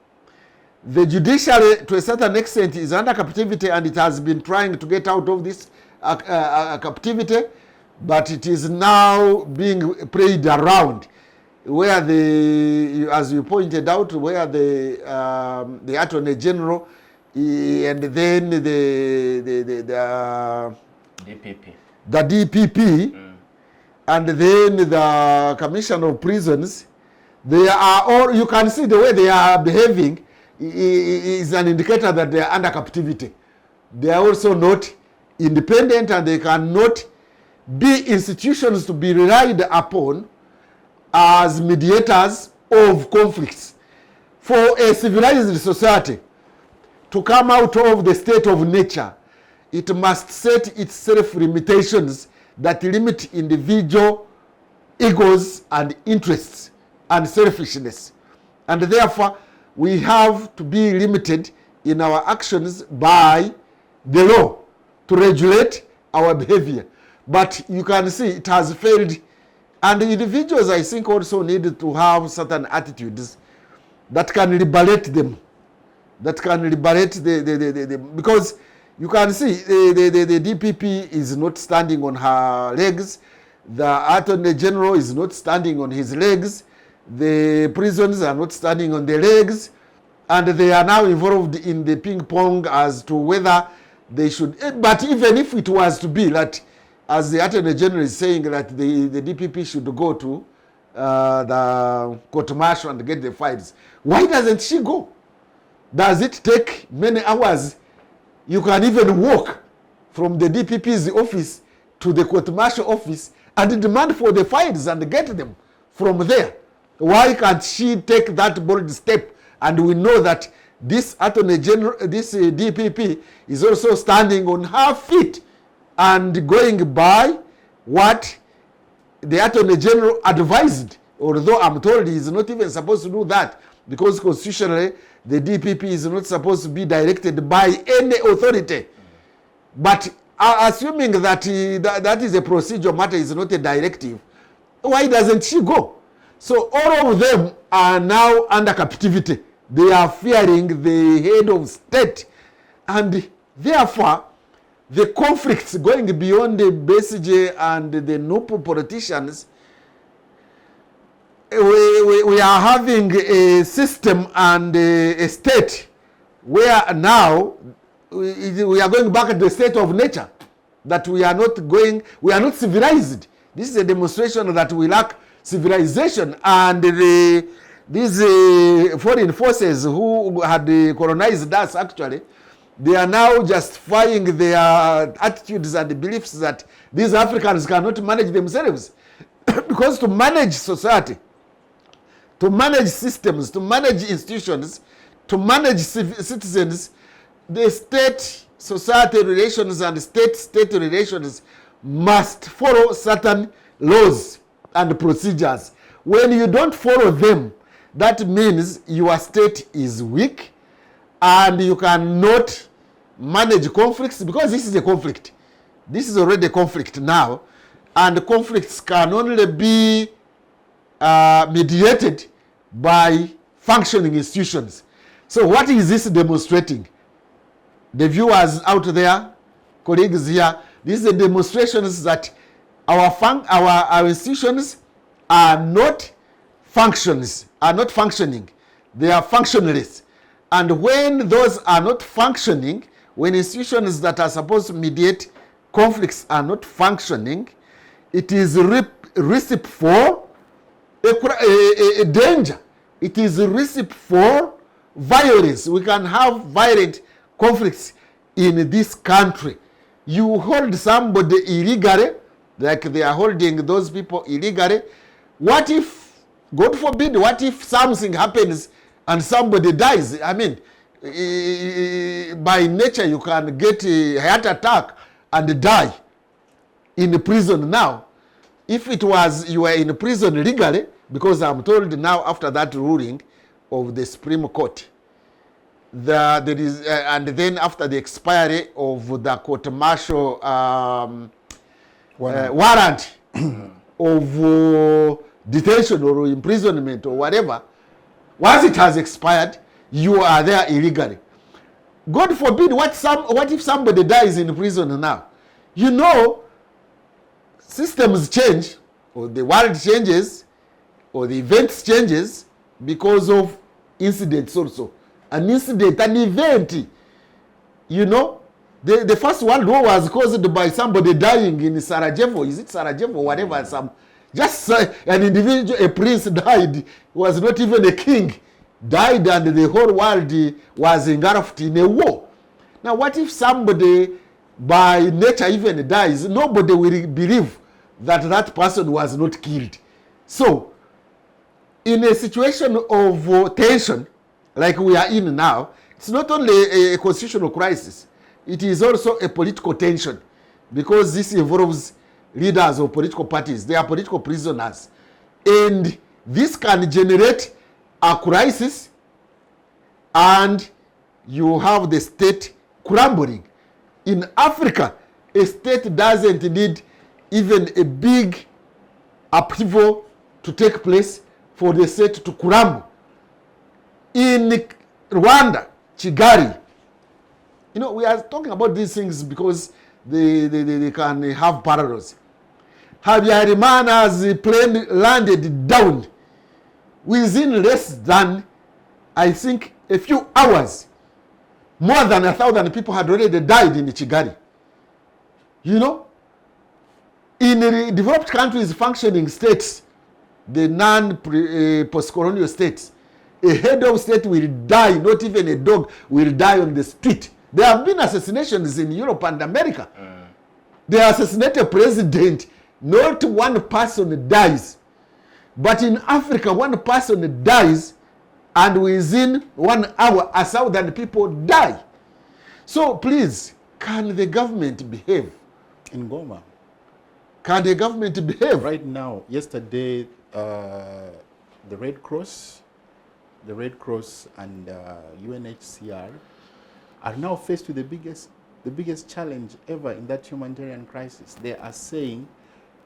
The judiciary, to a certain extent, is under captivity, and it has been trying to get out of this captivity, but it is now being played around, where as you pointed out, where the Attorney General and then the DPP and then the Commission of Prisons, they are all, you can see the way they are behaving is an indicator that they are under captivity. They are also not independent, and they cannot be institutions to be relied upon as mediators of conflicts. For a civilized society to come out of the state of nature, it must set itself limitations that limit individual egos and interests and selfishness. And therefore, we have to be limited in our actions by the law to regulate our behavior. But you can see it has failed. And the individuals, I think, also need to have certain attitudes that can liberate them. That can liberate because you can see the DPP is not standing on her legs. The Attorney General is not standing on his legs. The prisons are not standing on their legs. And they are now involved in the ping pong as to whether they should. But even if it was to be that, as the Attorney General is saying, that the DPP should go to the court martial and get the files, why doesn't she go? Does it take many hours? You can even walk from the DPP's office to the court martial office and demand for the files and get them from there. Why can't she take that bold step? And we know that this Attorney General, this DPP is also standing on her feet and going by what the Attorney General advised, although I'm told he is not even supposed to do that, because constitutionally the DPP is not supposed to be directed by any authority. But assuming that that is a procedural matter, is not a directive, why doesn't she go? So all of them are now under captivity. They are fearing the head of state, and therefore the conflicts going beyond the BCJ and the NUP politicians, we are having a system and a state where now we are going back to the state of nature, that we are not civilized. This is a demonstration that we lack civilization, and these foreign forces who had colonized us, actually, they are now justifying their attitudes and beliefs that these Africans cannot manage themselves. Because to manage society, to manage systems, to manage institutions, to manage citizens, the state-society relations and state-state relations must follow certain laws and procedures. When you don't follow them, that means your state is weak and you cannot manage conflicts, because this is a conflict. This is already a conflict now, and conflicts can only be mediated by functioning institutions. So what is this demonstrating? The viewers out there, colleagues here, this is a demonstration that our institutions are not functioning. They are functionless. And when those are not functioning, when institutions that are supposed to mediate conflicts are not functioning, it is a recipe for a danger. It is a recipe for violence. We can have violent conflicts in this country. You hold somebody illegally, like they are holding those people illegally. What if, God forbid, what if something happens and somebody dies? I mean, by nature you can get a heart attack and die in prison now. If it was you were in prison legally, because I'm told now after that ruling of the Supreme Court, there is, and then after the expiry of the court martial warrant of detention or imprisonment or whatever, once it has expired, you are there illegally. God forbid, what if somebody dies in prison now? You know, systems change, or the world changes, or the events changes because of incidents also. An incident, an event, you know, the First World War was caused by somebody dying in Sarajevo. Is it Sarajevo or whatever? Just an individual, a prince died, was not even a king, died, and the whole world was engulfed in a war. Now what if somebody by nature even dies, nobody will believe that that person was not killed. So, in a situation of tension, like we are in now, it's not only a constitutional crisis, it is also a political tension, because this involves leaders of political parties. They are political prisoners. And this can generate a crisis, and you have the state crumbling. In Africa, a state doesn't need even a big upheaval to take place for the state to crumble. In Rwanda, Kigali, you know, we are talking about these things because they can have parallels. Habyarimana's plane landed down within less than, I think, a few hours. More than 1,000 people had already died in Kigali. You know, in developed countries, functioning states, the non-post-colonial states, a head of state will die, not even a dog will die on the street. There have been assassinations in Europe and America. They assassinate a president, not one person dies. But in Africa, one person dies, and within 1 hour, 1,000 people die. So please, can the government behave?
In Goma.
Can the government behave?
Right now, yesterday, the Red Cross and UNHCR are now faced with the biggest challenge ever in that humanitarian crisis. They are saying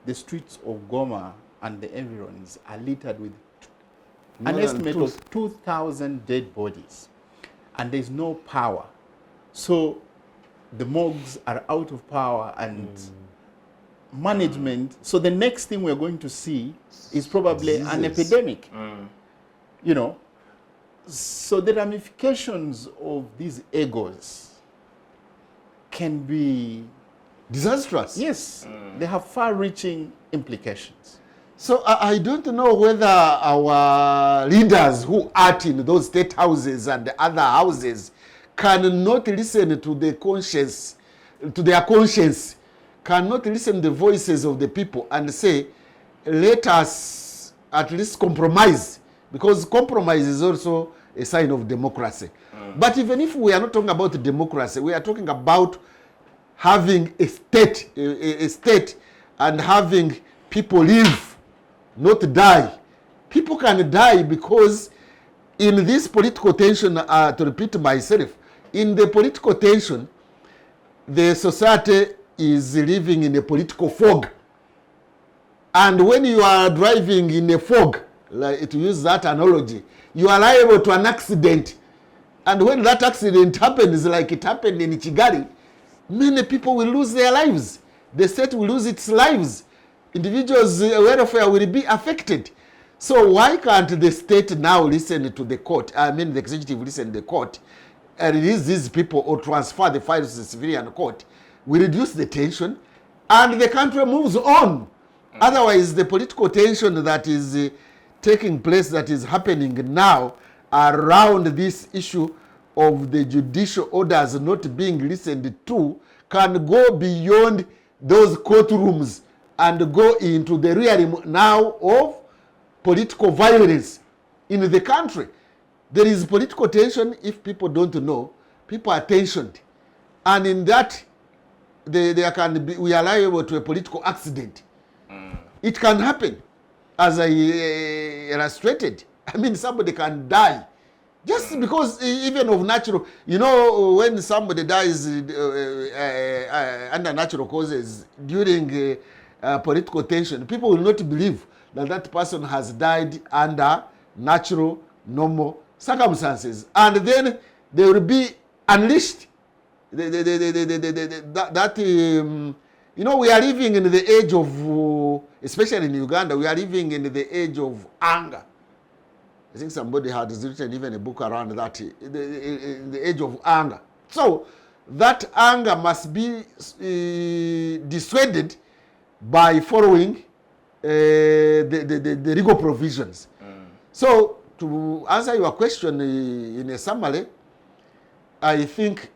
the streets of Goma and the environs are littered with an estimate of 2,000 dead bodies, and there's no power. So the morgues are out of power and management. So the next thing we're going to see is probably an epidemic. You know, so the ramifications of these egos can be
disastrous.
Yes, they have far-reaching implications.
So I don't know whether our leaders who act in those state houses and the other houses cannot listen to the conscience, to their conscience, cannot listen to the voices of the people and say, let us at least compromise, because compromise is also a sign of democracy. But even if we are not talking about democracy, we are talking about having a state, a state, and having people live, not die. People can die because in this political tension, to repeat myself, in the political tension, the society is living in a political fog. And when you are driving in a fog, like to use that analogy, you are liable to an accident. And when that accident happens, like it happened in Kigali, many people will lose their lives. The state will lose its lives. Individuals' welfare will be affected. So why can't the state now listen to the court? I mean, the executive listen to the court and release these people or transfer the files to the civilian court? We reduce the tension and the country moves on. Otherwise, the political tension that is taking place, that is happening now around this issue of the judicial orders not being listened to, can go beyond those courtrooms and go into the realm now of political violence in the country. There is political tension. If people don't know, people are tensioned. And in that, there can be, we are liable to a political accident. It can happen, as I illustrated. I mean, somebody can die just because even of natural, you know, when somebody dies under natural causes during political tension, people will not believe that that person has died under natural, normal circumstances. And then they will be unleashed. You know, we are living in the age of, especially in Uganda, we are living in the age of anger. I think somebody had written even a book around that, the age of anger. So that anger must be dissuaded by following the legal provisions. So to answer your question in a summary, I think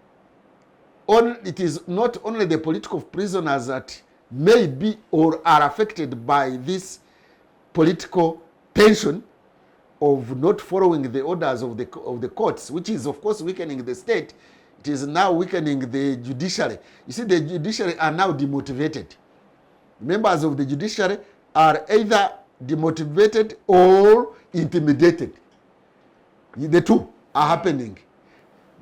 it is not only the political prisoners that may be or are affected by this political tension of not following the orders of the courts, which is of course weakening the state. It is now weakening the judiciary. You see, the judiciary are now demotivated. Members of the judiciary are either demotivated or intimidated. The two are happening.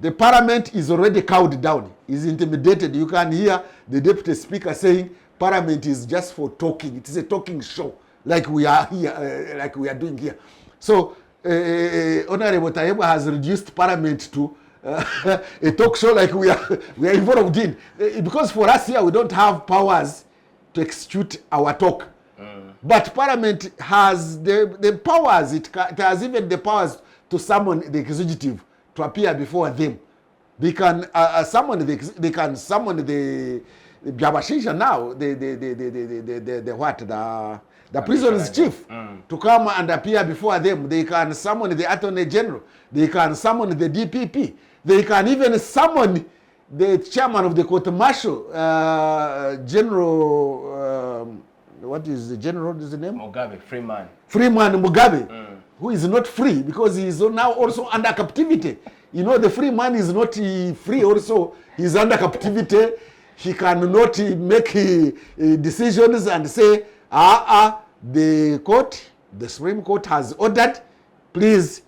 The parliament is already cowed down, is intimidated. You can hear the deputy speaker saying parliament is just for talking. It is a talking show like we are here, like we are doing here. So Honorable Tayebwa has reduced parliament to a talk show like we are involved in. Because for us here, we don't have powers to execute our talk. But parliament has the powers. It has even the powers to summon the executive to appear before them. They can summon the Byabashisha now, the prison's chief to come and appear before them. They can summon the Attorney General. They can summon the DPP. They can even summon the chairman of the court martial, General, what is the general, what is the name?
Mugabe, Freeman
Mugabe, who is not free because he is now also under captivity. You know, the free man is not free also. He is under captivity. He cannot make decisions and say, the court, the Supreme Court has ordered, please,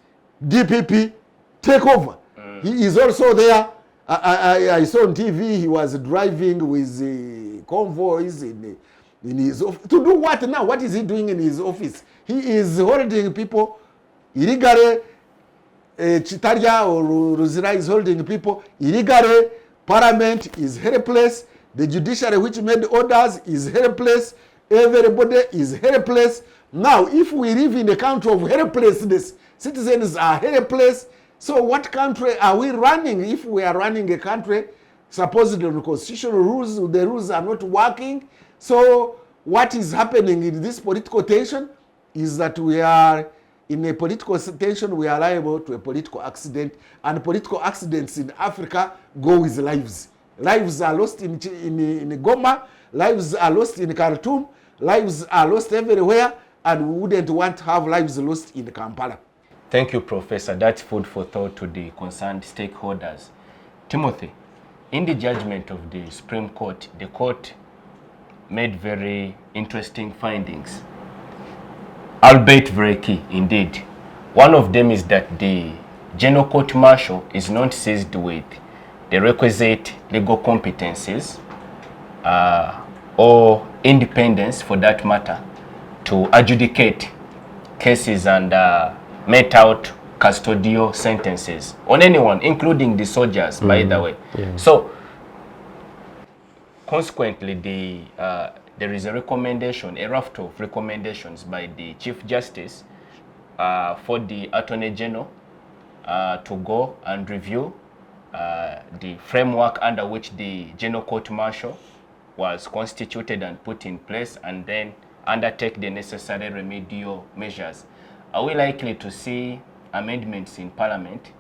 DPP, take over. He is also there. I saw on TV he was driving with convoys in his office. To do what now? What is he doing in his office? He is holding people illegally. Chitaria or Ruzira is holding people illegally. Parliament is helpless. The judiciary which made orders is helpless. Everybody is helpless. Now, if we live in a country of helplessness, citizens are helpless. So what country are we running? If we are running a country, supposedly on constitutional rules, the rules are not working. So what is happening in this political tension is that we are in a political tension, we are liable to a political accident, and political accidents in Africa go with lives. Lives are lost in Goma, lives are lost in Khartoum, lives are lost everywhere, and we wouldn't want to have lives lost in Kampala.
Thank you, Professor. That's food for thought to the concerned stakeholders. Timothy, in the judgment of the Supreme Court, the court made very interesting findings, albeit very key indeed. One of them is that the General Court Martial is not seized with the requisite legal competencies or independence, for that matter, to adjudicate cases and mete out custodial sentences on anyone, including the soldiers, by the way.
Yeah.
So, consequently, there is a recommendation, a raft of recommendations by the Chief Justice for the Attorney General to go and review the framework under which the General Court Martial was constituted and put in place, and then undertake the necessary remedial measures. Are we likely to see amendments in Parliament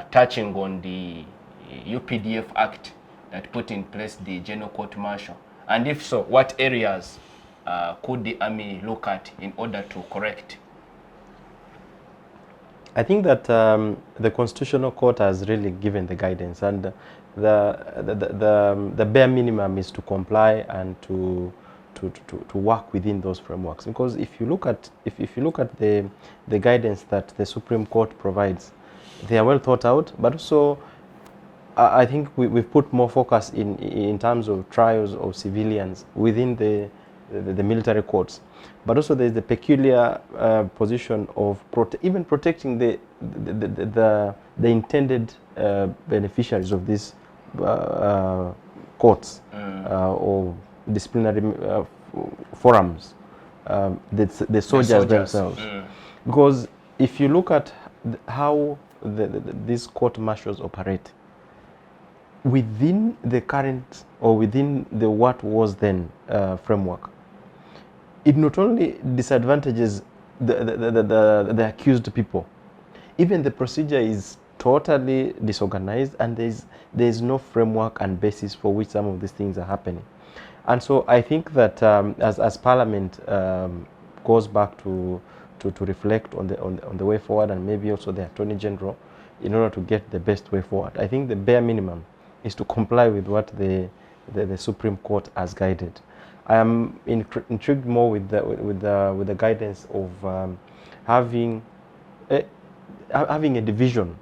touching on the UPDF Act that put in place the General Court Martial? And if so, what areas could the Army look at in order to correct?
I think that the Constitutional Court has really given the guidance, and the bare minimum is to comply and to work within those frameworks. Because if you look at the guidance that the Supreme Court provides, they are well thought out, but also I think we've put more focus in terms of trials of civilians within the military courts. But also there's the peculiar position of even protecting the intended beneficiaries of these courts or disciplinary forums, the soldiers themselves. Because if you look at how these court martials operate, within the current or within the what was then framework, it not only disadvantages the accused people, even the procedure is totally disorganized, and there's no framework and basis for which some of these things are happening. And so I think that as Parliament goes back to reflect on the way forward, and maybe also the Attorney General, in order to get the best way forward, I think the bare minimum is to comply with what the Supreme Court has guided. I am intrigued more with the guidance of having a division.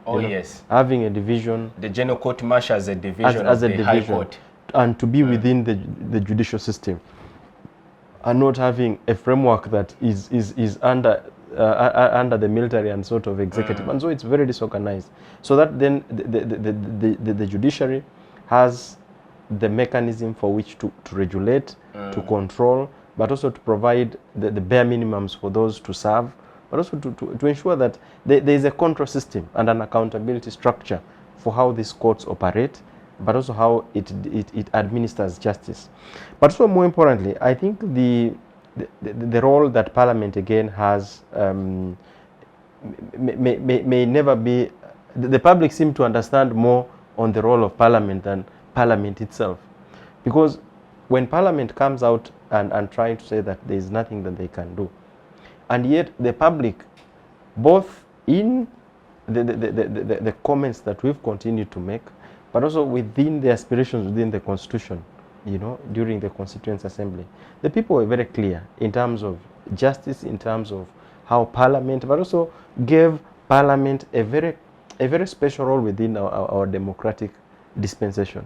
Oh, yes.
Having a division.
The General Court Martial as a division of the High Court.
And to be within the judicial system, and not having a framework that is under the military and sort of executive. And so it's very disorganized. So that then the judiciary has the mechanism for which to regulate, to control, but also to provide the bare minimums for those to serve, but also to ensure that there is a control system and an accountability structure for how these courts operate, but also how it administers justice. But also more importantly, I think the role that Parliament again has may never be, the public seem to understand more on the role of Parliament than Parliament itself. Because when Parliament comes out and trying to say that there is nothing that they can do, and yet the public, both in the comments that we've continued to make, but also within the aspirations within the Constitution, during the Constituent Assembly, the people were very clear in terms of justice, in terms of how Parliament, but also gave Parliament a very special role within our democratic dispensation.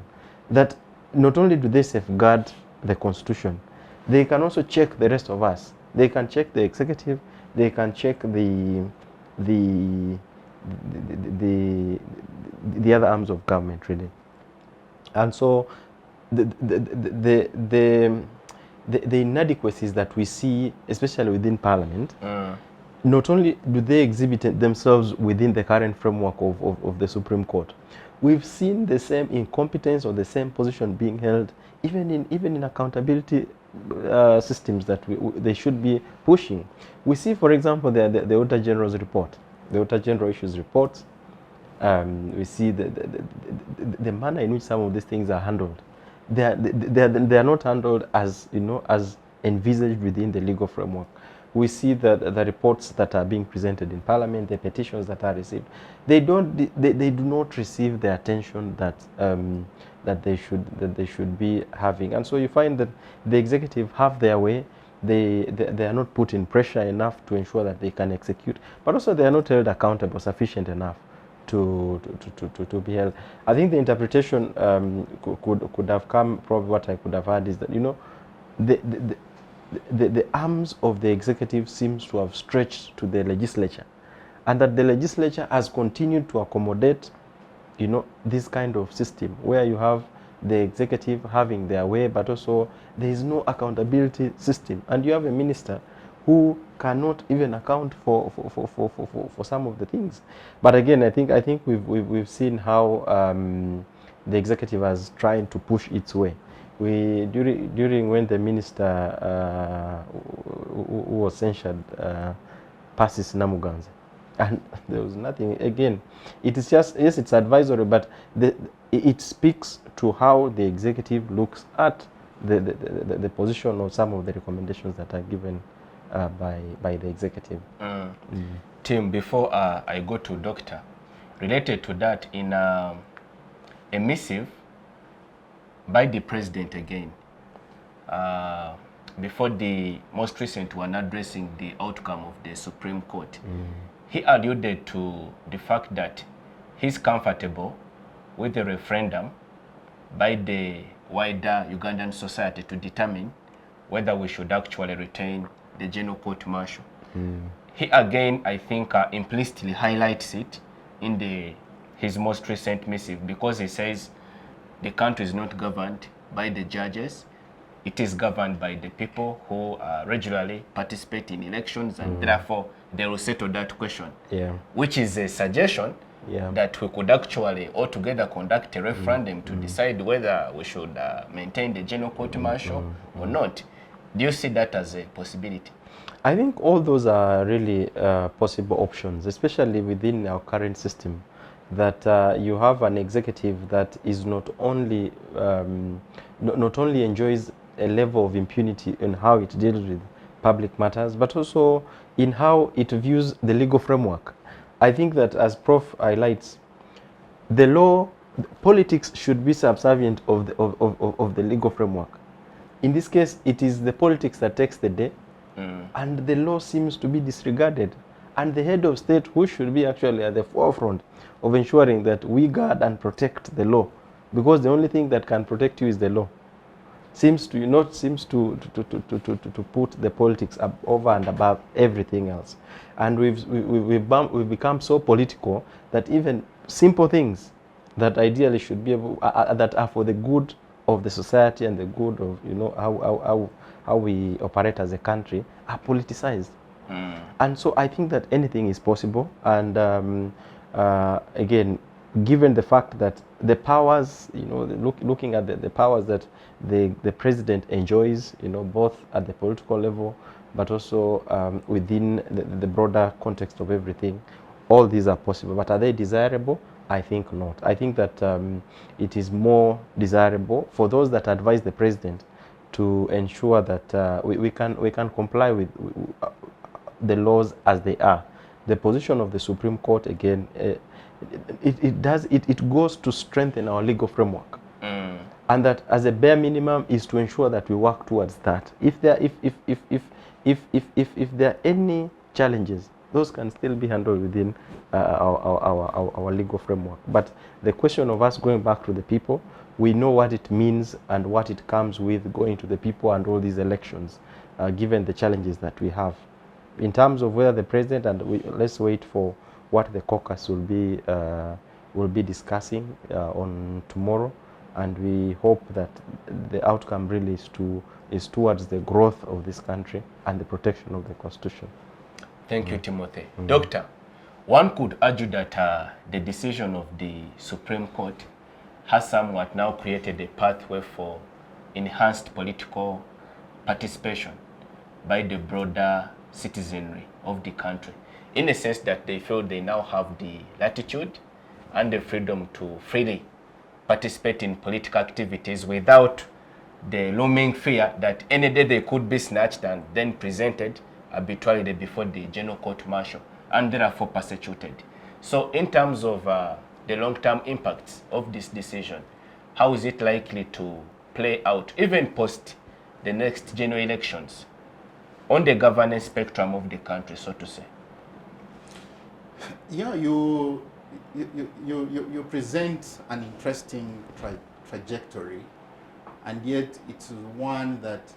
That not only do they safeguard the Constitution, they can also check the rest of us. They can check the executive, they can check the other arms of government, really. And so the inadequacies that we see, especially within Parliament, not only do they exhibit themselves within the current framework of the Supreme Court, we've seen the same incompetence or the same position being held even in accountability systems that they should be pushing. We see, for example, the Auditor General's report. The Auditor General issues reports. We see the manner in which some of these things are handled. They are not handled as envisaged within the legal framework. We see the reports that are being presented in Parliament, the petitions that are received. They do not receive the attention that they should be having. And so you find that the executive have their way. They are not put in pressure enough to ensure that they can execute, but also they are not held accountable sufficient enough to be held. I think the interpretation could have come, probably what I could have had is that the arms of the executive seems to have stretched to the legislature, and that the legislature has continued to accommodate this kind of system where you have the executive having their way, but also there is no accountability system, and you have a minister who cannot even account for some of the things. But again, I think we've seen how the executive has tried to push its way. During when the minister who was censured passes Namuganza, and there was nothing. Again, it is just, yes, it's advisory, but it speaks to how the executive looks at the position of some of the recommendations that are given by the executive.
Tim, before I go to Doctor, related to that, in a missive by the President again, before the most recent one addressing the outcome of the Supreme Court, he alluded to the fact that he's comfortable with the referendum by the wider Ugandan society to determine whether we should actually retain the General Court Martial. He again, I think, implicitly highlights it in his most recent missive, because he says the country is not governed by the judges. It is governed by the people who regularly participate in elections, and therefore they will settle that question. Which is a suggestion that we could actually altogether conduct a referendum to decide whether we should maintain the General Court Martial or not. Do you see that as a possibility?
I think all those are really possible options, especially within our current system. that you have an executive that is not only not only enjoys a level of impunity in how it deals with public matters, but also in how it views the legal framework. I think that, as Prof highlights, the law, politics should be subservient of the legal framework. In this case, it is the politics that takes the day, and the law seems to be disregarded. And the head of state, who should be actually at the forefront of ensuring that we guard and protect the law, because the only thing that can protect you is the law, seems to put the politics up over and above everything else. And we've become so political that even simple things that ideally should be able, that are for the good of the society and the good of, you know, how we operate as a country, are politicized. And so I think that anything is possible. And again, given the fact that the powers, you know, looking at the powers that the president enjoys, you know, both at the political level, but also within the broader context of everything, all these are possible. But are they desirable? I think not. I think that it is more desirable for those that advise the president to ensure that we can comply with the laws as they are. The position of the Supreme Court, again, it goes to strengthen our legal framework, and that as a bare minimum is to ensure that we work towards that. If there are any challenges, those can still be handled within our legal framework. But the question of us going back to the people, we know what it means and what it comes with going to the people and all these elections, given the challenges that we have. In terms of whether the president, and let's wait for what the caucus will be discussing on tomorrow, and we hope that the outcome really is towards the growth of this country and the protection of the Constitution.
Thank you, Timothy. Doctor, one could argue that the decision of the Supreme Court has somewhat now created a pathway for enhanced political participation by the broader citizenry of the country, in a sense that they feel they now have the latitude and the freedom to freely participate in political activities without the looming fear that any day they could be snatched and then presented arbitrarily before the General Court Martial and therefore persecuted. So in terms of the long-term impacts of this decision, how is it likely to play out, even post the next general elections, on the governance spectrum of the country, so to say?
Yeah, you present an interesting trajectory, and yet it's one that,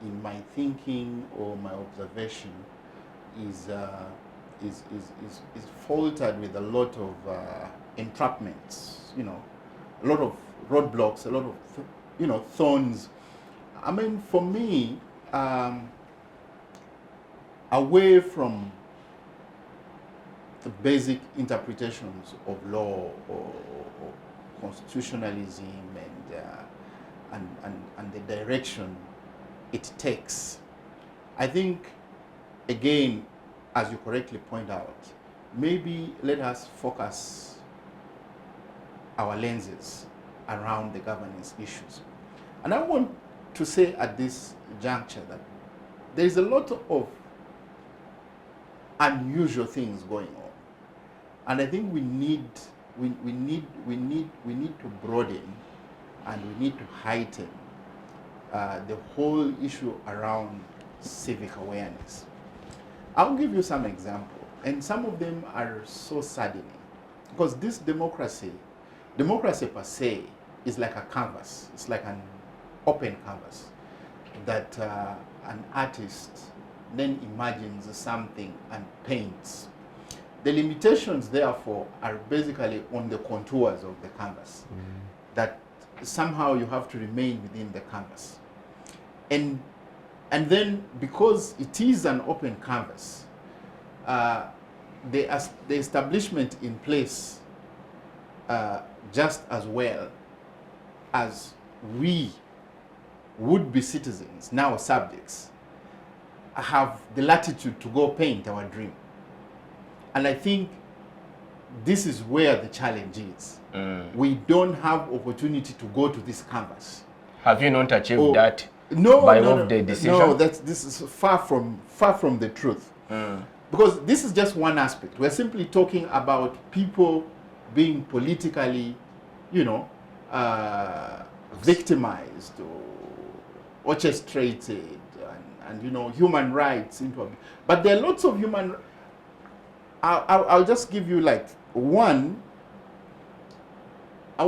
in my thinking or my observation, is faltered with a lot of entrapments. You know, a lot of roadblocks, a lot of thorns. I mean, for me, away from the basic interpretations of law or constitutionalism and the direction it takes, I think, again, as you correctly point out, maybe let us focus our lenses around the governance issues. And I want to say at this juncture that there is a lot of unusual things going on, and I think we need to broaden and we need to heighten the whole issue around civic awareness. I'll give you some examples, and some of them are so saddening, because this democracy per se is like a canvas. It's like an open canvas that an artist then imagines something and paints. The limitations, therefore, are basically on the contours of the canvas, that somehow you have to remain within the canvas. And then, because it is an open canvas, the establishment in place, just as well as we would-be citizens, now subjects, have the latitude to go paint our dream. And I think this is where the challenge is. We don't have opportunity to go to this canvas.
Have you not achieved that
No,
by
no,
of
no,
the decision?
no. This is far from the truth. Because this is just one aspect. We're simply talking about people being politically, you know, victimized or orchestrated, and you know, human rights into. But there are lots of human. I'll just give you like one. I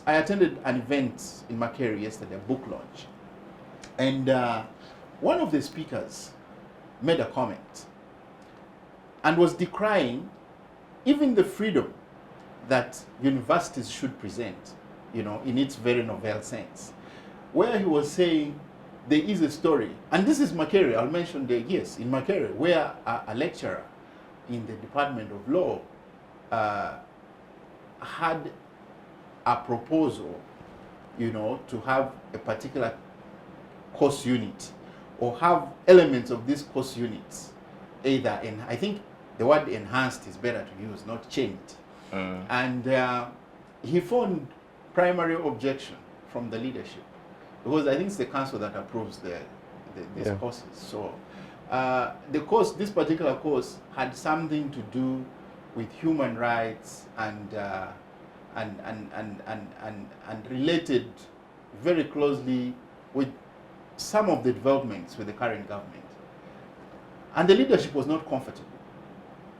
attended an event in Makere yesterday, a book launch, and one of the speakers made a comment and was decrying even the freedom that universities should present, you know, in its very novel sense, where he was saying there is a story, and this is Makere, I'll mention the yes, in Makere, where a lecturer in the Department of Law had a proposal, you know, to have a particular course unit or have elements of this course units either, and I think the word enhanced is better to use, not changed. And he found primary objection from the leadership, because I think it's the council that approves these courses. So the course, this particular course, had something to do with human rights and related very closely with some of the developments with the current government. And the leadership was not comfortable.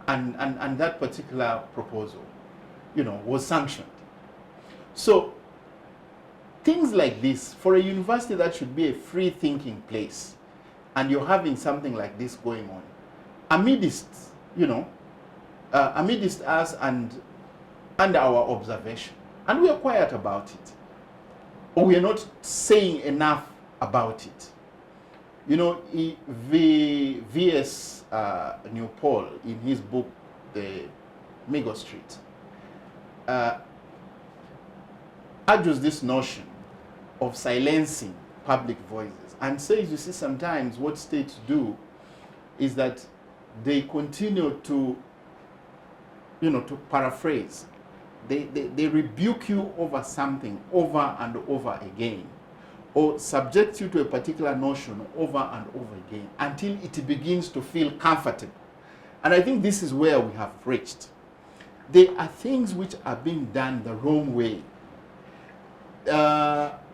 And that particular proposal, you know, was sanctioned. So things like this, for a university that should be a free thinking place, and you're having something like this going on, amidst, you know, amidst us and our observation, and we are quiet about it, or we are not saying enough about it. You know, V.S. Newpol, in his book, The Migo Street, argues this notion of silencing public voices and says, you see, sometimes what states do is that they continue to, you know, to paraphrase, they rebuke you over something over and over again, or subject you to a particular notion over and over again until it begins to feel comfortable. And I think this is where we have reached. There are things which are being done the wrong way.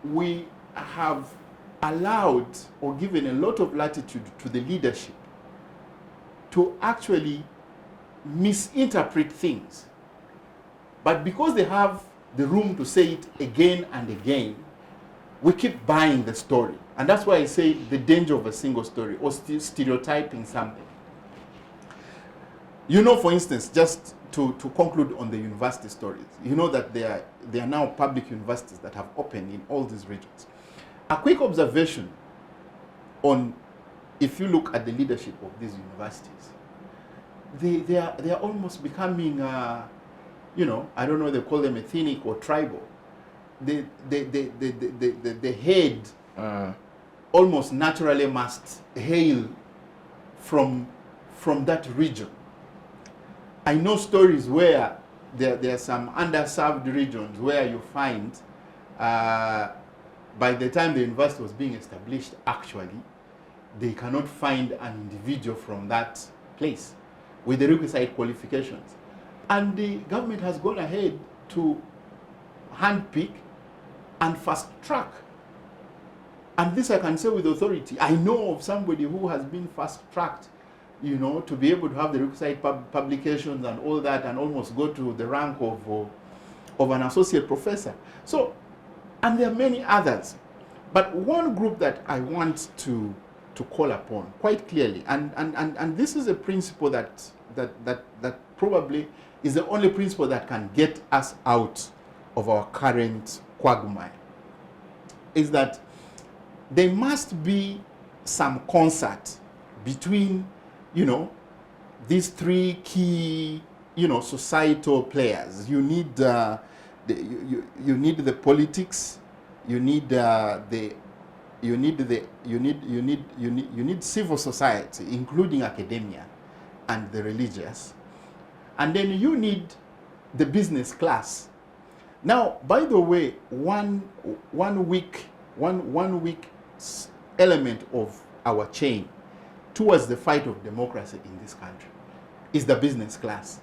We have allowed or given a lot of latitude to the leadership to actually misinterpret things. But because they have the room to say it again and again, we keep buying the story. And that's why I say the danger of a single story or stereotyping something. You know, for instance, just to conclude on the university stories, you know that there are now public universities that have opened in all these regions. A quick observation on, if you look at the leadership of these universities, they are almost becoming, you know, I don't know, they call them ethnic or tribal. The head almost naturally must hail from that region. I know stories where there are some underserved regions where you find by the time the university was being established, actually, they cannot find an individual from that place with the requisite qualifications. And the government has gone ahead to handpick and fast track. And this I can say with authority. I know of somebody who has been fast tracked, you know, to be able to have the requisite publications and all that, and almost go to the rank of an associate professor. So, and there are many others. But one group that I want to call upon quite clearly, and this is a principle that probably is the only principle that can get us out of our current quagmire, is that there must be some concert between, you know, these three key, you know, societal players. You need you need the politics, you need you need civil society, including academia, and the religious. And the must be some concert between, you know, these three key, you know, societal players. You need the you need civil society, including academia and the religious. You need the you need civil society, including academia and the religious. And the must be some concert between, you know, these three key, you know, societal players. You need you need you need you need you need you need you need you need civil society, including academia and the religious. and then you need the business class. Now, by the way, one weak element of our chain towards the fight of democracy in this country is the business class.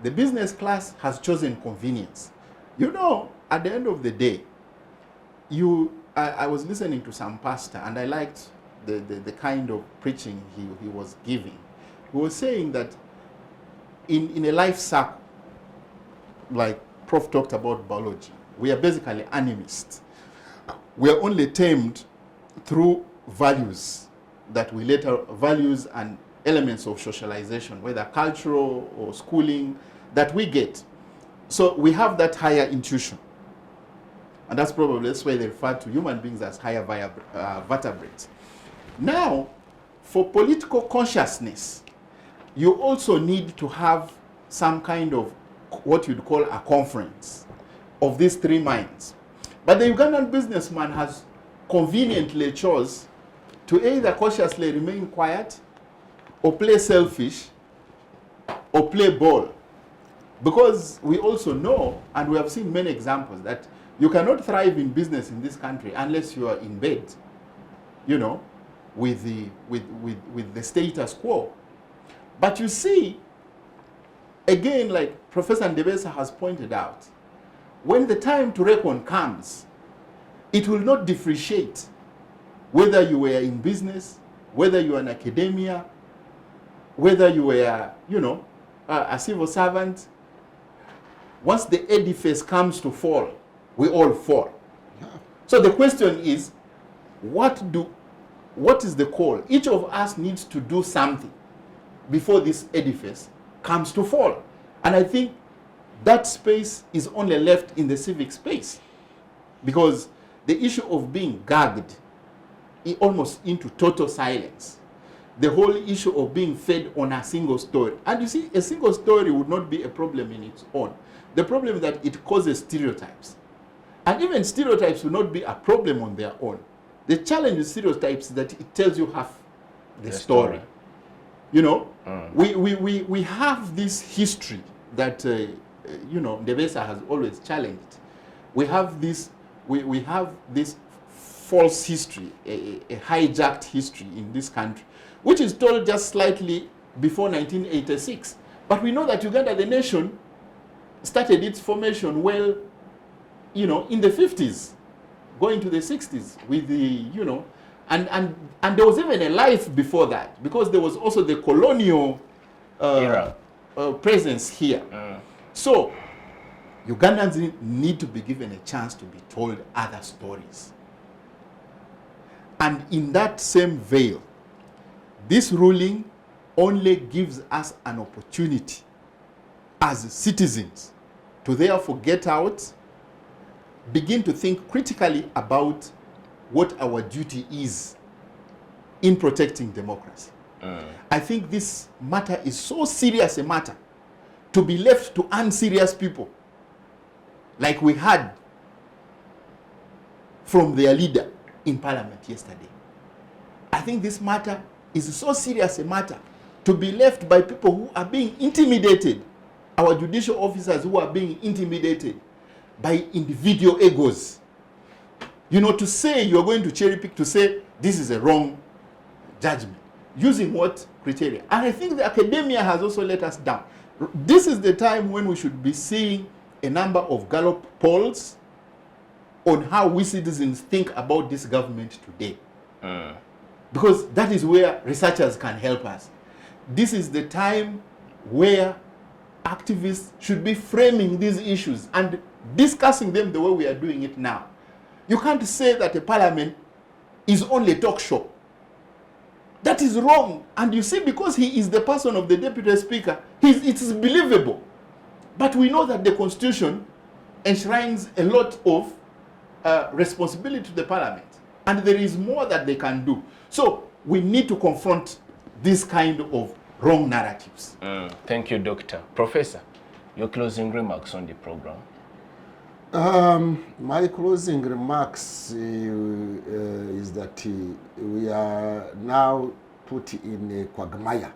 The business class has chosen convenience. You know, at the end of the day, I was listening to some pastor, and I liked the kind of preaching he was giving. He was saying that in a life circle, like Prof talked about biology, we are basically animists. We are only tamed through values that we later, values and elements of socialization, whether cultural or schooling, that we get. So we have that higher intuition. And that's why they refer to human beings as higher vertebrates. Now, for political consciousness, you also need to have some kind of what you'd call a conference of these three minds. But the Ugandan businessman has conveniently chose to either cautiously remain quiet or play selfish or play ball. Because we also know, and we have seen many examples, that you cannot thrive in business in this country unless you are in bed, you know, with the status quo. But you see, again, like Professor Ndebesa has pointed out, when the time to reckon comes, it will not differentiate whether you were in business, whether you are in academia, whether you were, you know, a civil servant. Once the edifice comes to fall, we all fall. Yeah. So the question is, what is the call? Each of us needs to do something before this edifice comes to fall. And I think that space is only left in the civic space, because the issue of being gagged almost into total silence, the whole issue of being fed on a single story. And you see, a single story would not be a problem in its own. The problem is that it causes stereotypes. And even stereotypes will not be a problem on their own. The challenge with stereotypes is that it tells you half the story. You know, we have this history that, you know, Ndebesa has always challenged. We have this false history, a hijacked history in this country, which is told just slightly before 1986. But we know that Uganda, the nation, started its formation well, you know, in the 50s, going to the 60s with the, you know, and there was even a life before that, because there was also the colonial era presence here. So Ugandans need to be given a chance to be told other stories. And in that same veil, this ruling only gives us an opportunity as citizens to therefore get out, begin to think critically about what our duty is in protecting democracy. I think this matter is so serious a matter to be left to unserious people, like we had from their leader in Parliament yesterday. I think this matter is so serious a matter to be left by people who are being intimidated, our judicial officers who are being intimidated by individual egos. You know, to say you're going to cherry pick, to say this is a wrong judgment, using what criteria? And I think the academia has also let us down. This is the time when we should be seeing a number of Gallup polls on how we citizens think about this government today. Because that is where researchers can help us. This is the time where activists should be framing these issues and discussing them the way we are doing it now. You can't say that a parliament is only a talk show. That is wrong. And you see, because he is the person of the deputy speaker, it is believable. But we know that the constitution enshrines a lot of responsibility to the parliament. And there is more that they can do. So we need to confront this kind of wrong narratives.
Thank you, Doctor. Professor, your closing remarks on the program.
My closing remarks is that we are now put in a quagmire.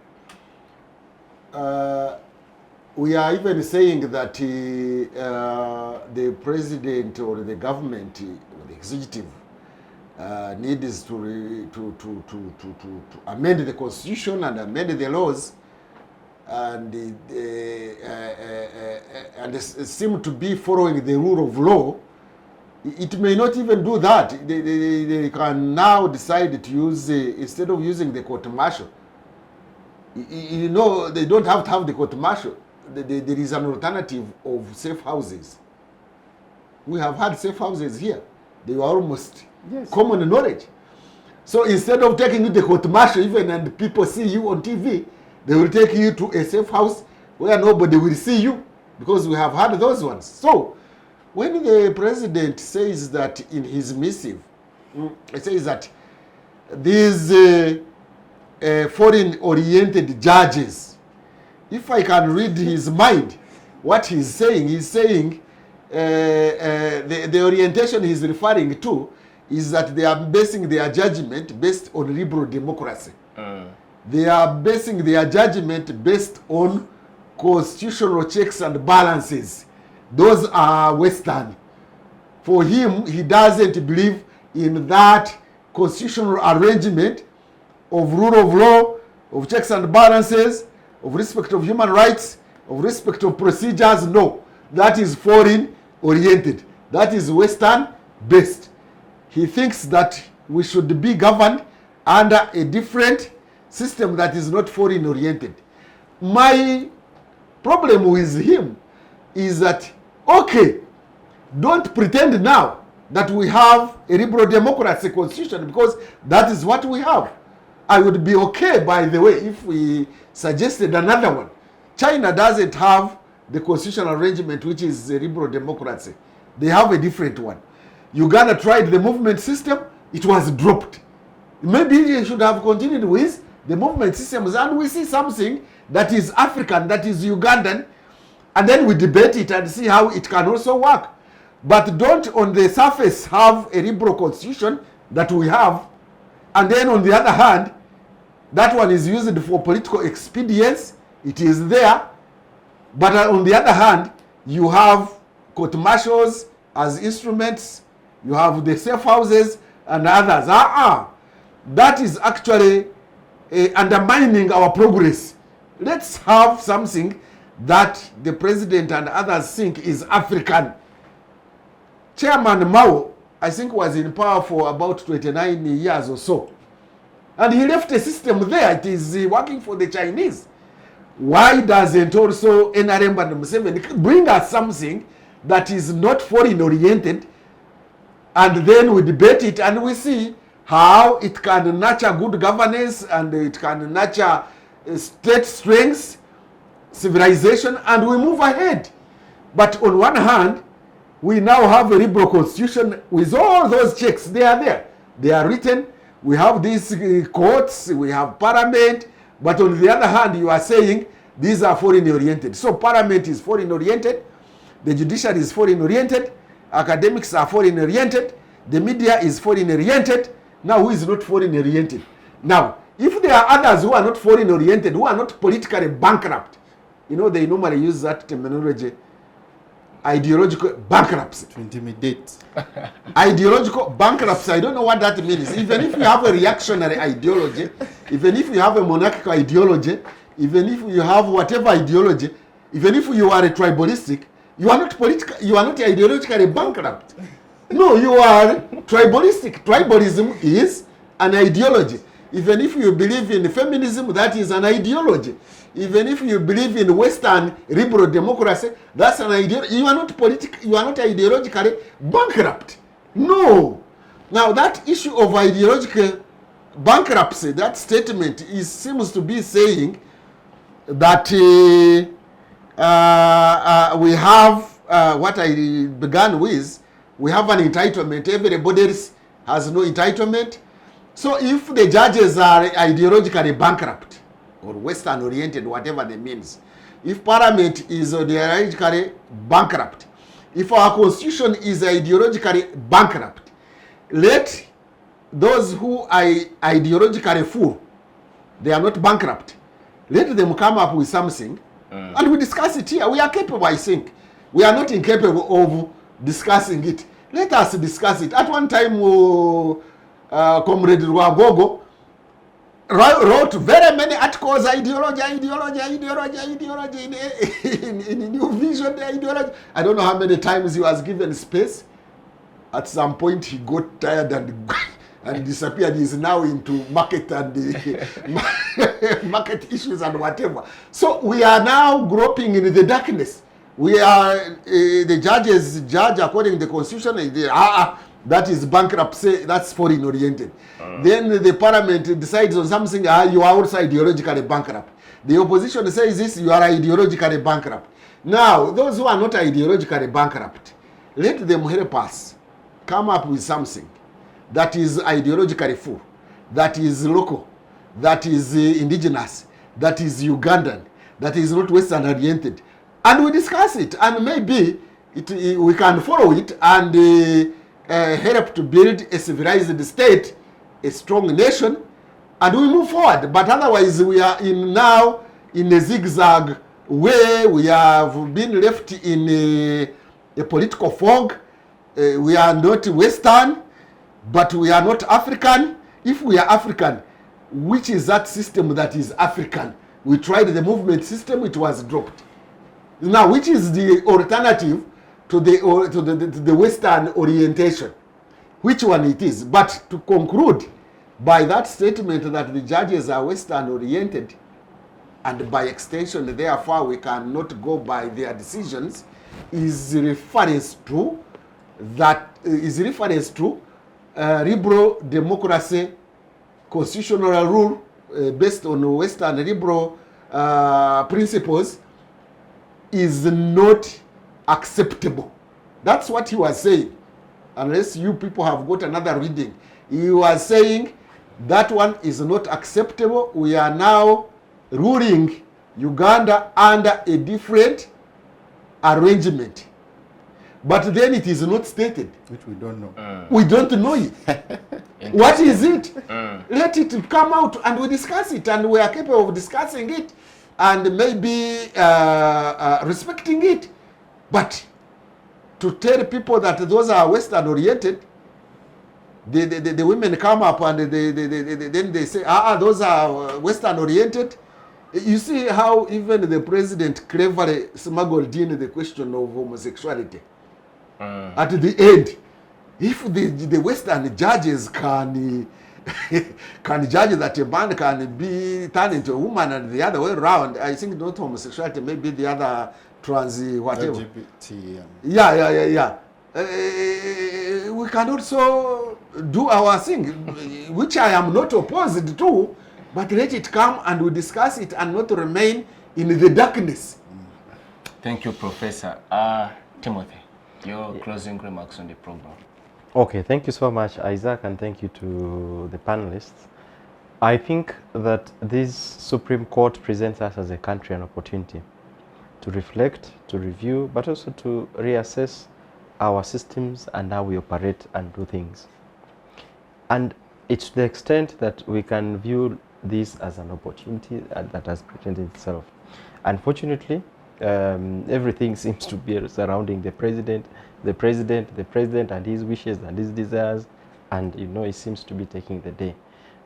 We are even saying that the president or the government, or the executive, needs to amend the constitution and amend the laws, and seem to be following the rule of law. It may not even do that. They can now decide to use, instead of using the court martial, you know, they don't have to have the court martial. There is an alternative of safe houses. We have had safe houses here. They were almost common knowledge. So instead of taking you to the court martial, even and people see you on TV, they will take you to a safe house where nobody will see you, because we have had those ones. So when the president says that in his missive, he says that these foreign-oriented judges, if I can read his mind, what he's saying the orientation he's referring to is that they are basing their judgment based on liberal democracy. They are basing their judgment based on constitutional checks and balances. Those are Western. For him, he doesn't believe in that constitutional arrangement of rule of law, of checks and balances, of respect of human rights, of respect of procedures. No, that is foreign oriented. That is Western based. He thinks that we should be governed under a different system that is not foreign oriented. My problem with him is that, okay, don't pretend now that we have a liberal democracy constitution, because that is what we have. I would be okay, by the way, if we suggested another one. China doesn't have the constitutional arrangement which is a liberal democracy. They have a different one. Uganda tried the movement system, it was dropped. Maybe they should have continued with the movement systems, and we see something that is African, that is Ugandan, and then we debate it and see how it can also work. But don't on the surface have a liberal constitution that we have, and then on the other hand, that one is used for political expedience. It is there. But on the other hand, you have court martials as instruments. You have the safe houses and others. That is actually undermining our progress. Let's have something that the president and others think is African. Chairman Mao, I think, was in power for about 29 years or so. And he left a system there. It is working for the Chinese. Why doesn't also NRM and Museveni bring us something that is not foreign oriented, and then we debate it and we see how it can nurture good governance and it can nurture state strengths, civilization, and we move ahead. But on one hand, we now have a liberal constitution with all those checks. They are there. They are written. We have these courts, we have parliament, but on the other hand, you are saying these are foreign oriented. So parliament is foreign oriented, the judicial is foreign oriented, academics are foreign oriented, the media is foreign oriented. Now, who is not foreign oriented? Now, if there are others who are not foreign oriented, who are not politically bankrupt, you know, they normally use that terminology, ideological bankruptcy.
To intimidate.
Ideological bankruptcy, I don't know what that means. Even if you have a reactionary ideology, even if you have a monarchical ideology, even if you have whatever ideology, even if you are a tribalistic, you are not political, you are not ideologically bankrupt. No, you are tribalistic. Tribalism is an ideology. Even if you believe in feminism, that is an ideology. Even if you believe in Western liberal democracy, that's an ideology. You are not political. You are not ideologically bankrupt. No. Now that issue of ideological bankruptcy, that statement seems to be saying that we have what I began with. We have an entitlement. Everybody else has no entitlement. So if the judges are ideologically bankrupt or Western oriented, whatever that means, if parliament is ideologically bankrupt, if our constitution is ideologically bankrupt, let those who are ideologically full, they are not bankrupt, let them come up with something And we discuss it here. We are capable, I think. We are not incapable of discussing it. Let us discuss it. At one time, Comrade Rwagogo wrote very many articles, ideology, in New Vision, ideology. I don't know how many times he was given space. At some point, he got tired and disappeared. He's now into market and market issues and whatever. So we are now groping in the darkness. We are the judges judge according to the constitution. That is bankruptcy. That's foreign oriented. Then the parliament decides on something. You are also ideologically bankrupt. The opposition says this. You are ideologically bankrupt. Now those who are not ideologically bankrupt, let them help us come up with something that is ideologically full, that is local, that is indigenous, that is Ugandan, that is not Western oriented, and we discuss it, and maybe we can follow it and help to build a civilized state, a strong nation, and we move forward. But otherwise, we are now in a zigzag way. We have been left in a political fog. We are not Western, but we are not African. If we are African, which is that system that is African? We tried the movement system, it was dropped. Now, which is the alternative to the Western orientation? Which one it is? But to conclude by that statement that the judges are Western oriented, and by extension, therefore, we cannot go by their decisions, is reference to liberal democracy, constitutional rule based on Western liberal principles is not acceptable. That's what he was saying. Unless you people have got another reading. He was saying that one is not acceptable. We are now ruling Uganda under a different arrangement. But then it is not stated.
Which we don't know.
We don't know it. What is it? Let it come out and we discuss it, and we are capable of discussing it and maybe respecting it. But to tell people that those are Western oriented, the women come up and then they say, those are Western oriented. You see how even the president cleverly smuggled in the question of homosexuality. At the end, if the Western judges can judge that a man can be turned into a woman and the other way around, I think not homosexuality, maybe the other trans whatever.
LGBT.
Yeah. We can also do our thing, which I am not opposed to, but let it come and we discuss it and not remain in the darkness.
Thank you, Professor. Timothy, your closing remarks on the program.
Okay, thank you so much, Isaac, and thank you to the panelists. I think that this Supreme Court presents us as a country an opportunity to reflect, to review, but also to reassess our systems and how we operate and do things. And it's to the extent that we can view this as an opportunity that has presented itself. Unfortunately, everything seems to be surrounding the president and his wishes and his desires, and it seems to be taking the day.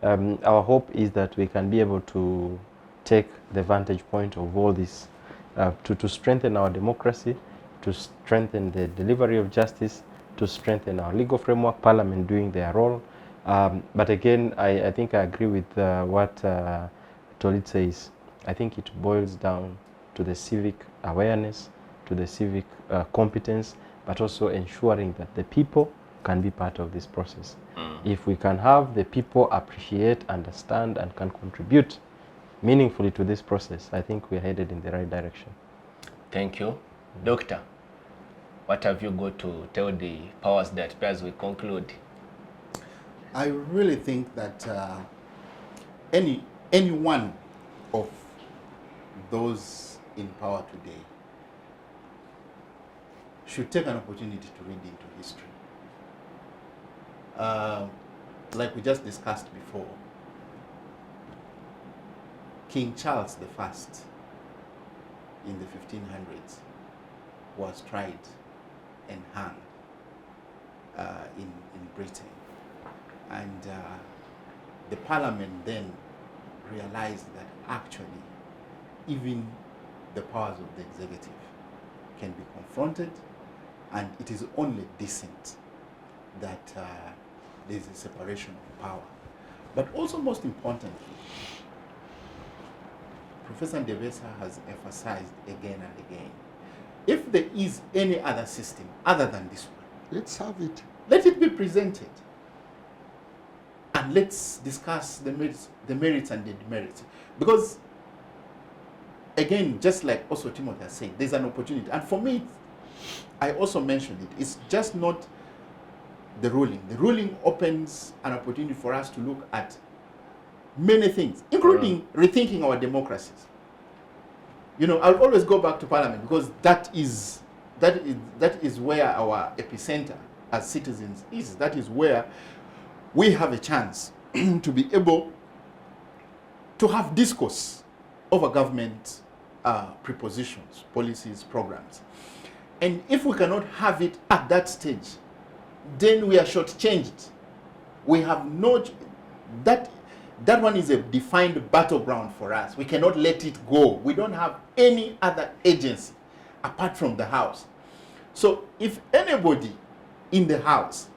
Our hope is that we can be able to take the vantage point of all this to strengthen our democracy, to strengthen the delivery of justice, to strengthen our legal framework, Parliament doing their role. But again, I think I agree with what Tolit says. I think it boils down to the civic awareness, to the civic competence, but also ensuring that the people can be part of this process. If we can have the people appreciate, understand, and can contribute meaningfully to this process, I think we're headed in the right direction.
Thank you. Doctor, what have you got to tell the powers that be as we conclude?
I really think that any one of those in power today should take an opportunity to read into history. Like we just discussed before, King Charles I in the 1500s was tried and hung in Britain. And the Parliament then realized that actually even the powers of the executive can be confronted, and it is only decent that there is a separation of power. But also, most importantly, Professor Ndebesa has emphasized again and again, if there is any other system other than this one,
Let's have it.
let it be presented. And let's discuss the merits and the demerits. Because, again, just like also Timothy has said, there's an opportunity. And for me, I also mentioned it, it's just not the ruling. The ruling opens an opportunity for us to look at many things, including rethinking our democracies. You know, I'll always go back to Parliament because that is where our epicenter as citizens is. That is where we have a chance to be able to have discourse over government prepositions, policies, programs. And if we cannot have it at that stage, then we are shortchanged. We have not, that one is a defined battleground for us. We cannot let it go. We don't have any other agency apart from the House. So if anybody in the House,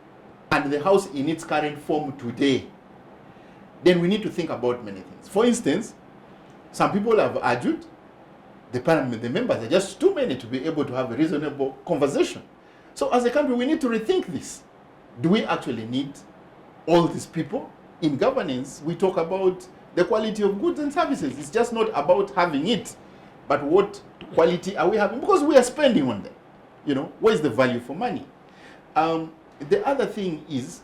and the House in its current form today, then we need to think about many things. For instance, some people have argued the Parliament, the members are just too many to be able to have a reasonable conversation. So as a country, we need to rethink this. Do we actually need all these people? In governance, we talk about the quality of goods and services. It's just not about having it, but what quality are we having? Because we are spending on them. You know, where's the value for money? The other thing is,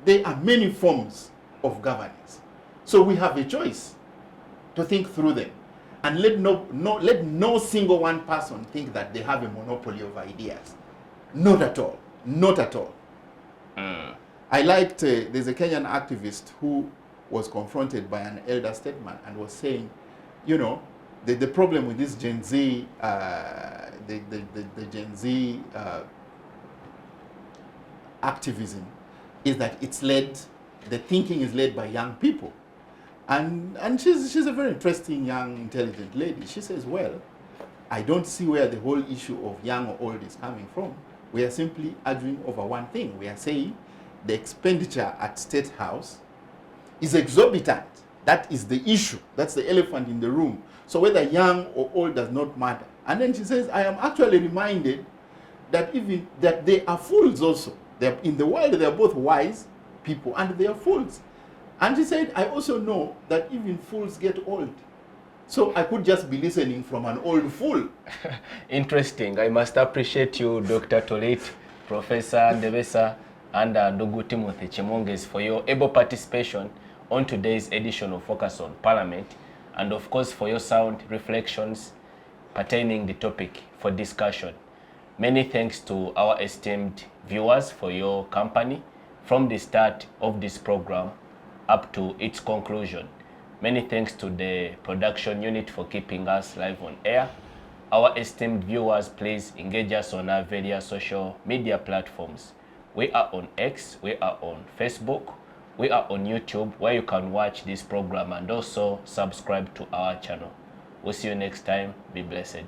there are many forms of governance. So we have a choice to think through them. And let no single one person think that they have a monopoly of ideas. Not at all. Not at all. I liked, there's a Kenyan activist who was confronted by an elder statesman and was saying, you know, the problem with this Gen Z, the Gen Z activism is that it's led, the thinking is led by young people. And she's a very interesting, young, intelligent lady. She says, well, I don't see where the whole issue of young or old is coming from. We are simply arguing over one thing. We are saying the expenditure at State House is exorbitant. That is the issue. That's the elephant in the room. So whether young or old does not matter. And then she says, I am actually reminded that even that they are fools also. They're, in the world, they are both wise people and they are fools. And she said, I also know that even fools get old. So I could just be listening from an old fool.
Interesting. I must appreciate you, Dr. Tolit, Professor Ndebesa, and Ndugu Timothy Chemonges for your able participation on today's edition of Focus on Parliament, and of course for your sound reflections pertaining the topic for discussion. Many thanks to our esteemed viewers for your company from the start of this program up to its conclusion. Many thanks to the production unit for keeping us live on air. Our esteemed viewers, please engage us on our various social media platforms. We are on X, we are on Facebook, we are on YouTube, where you can watch this program and also subscribe to our channel. We'll see you next time. Be blessed.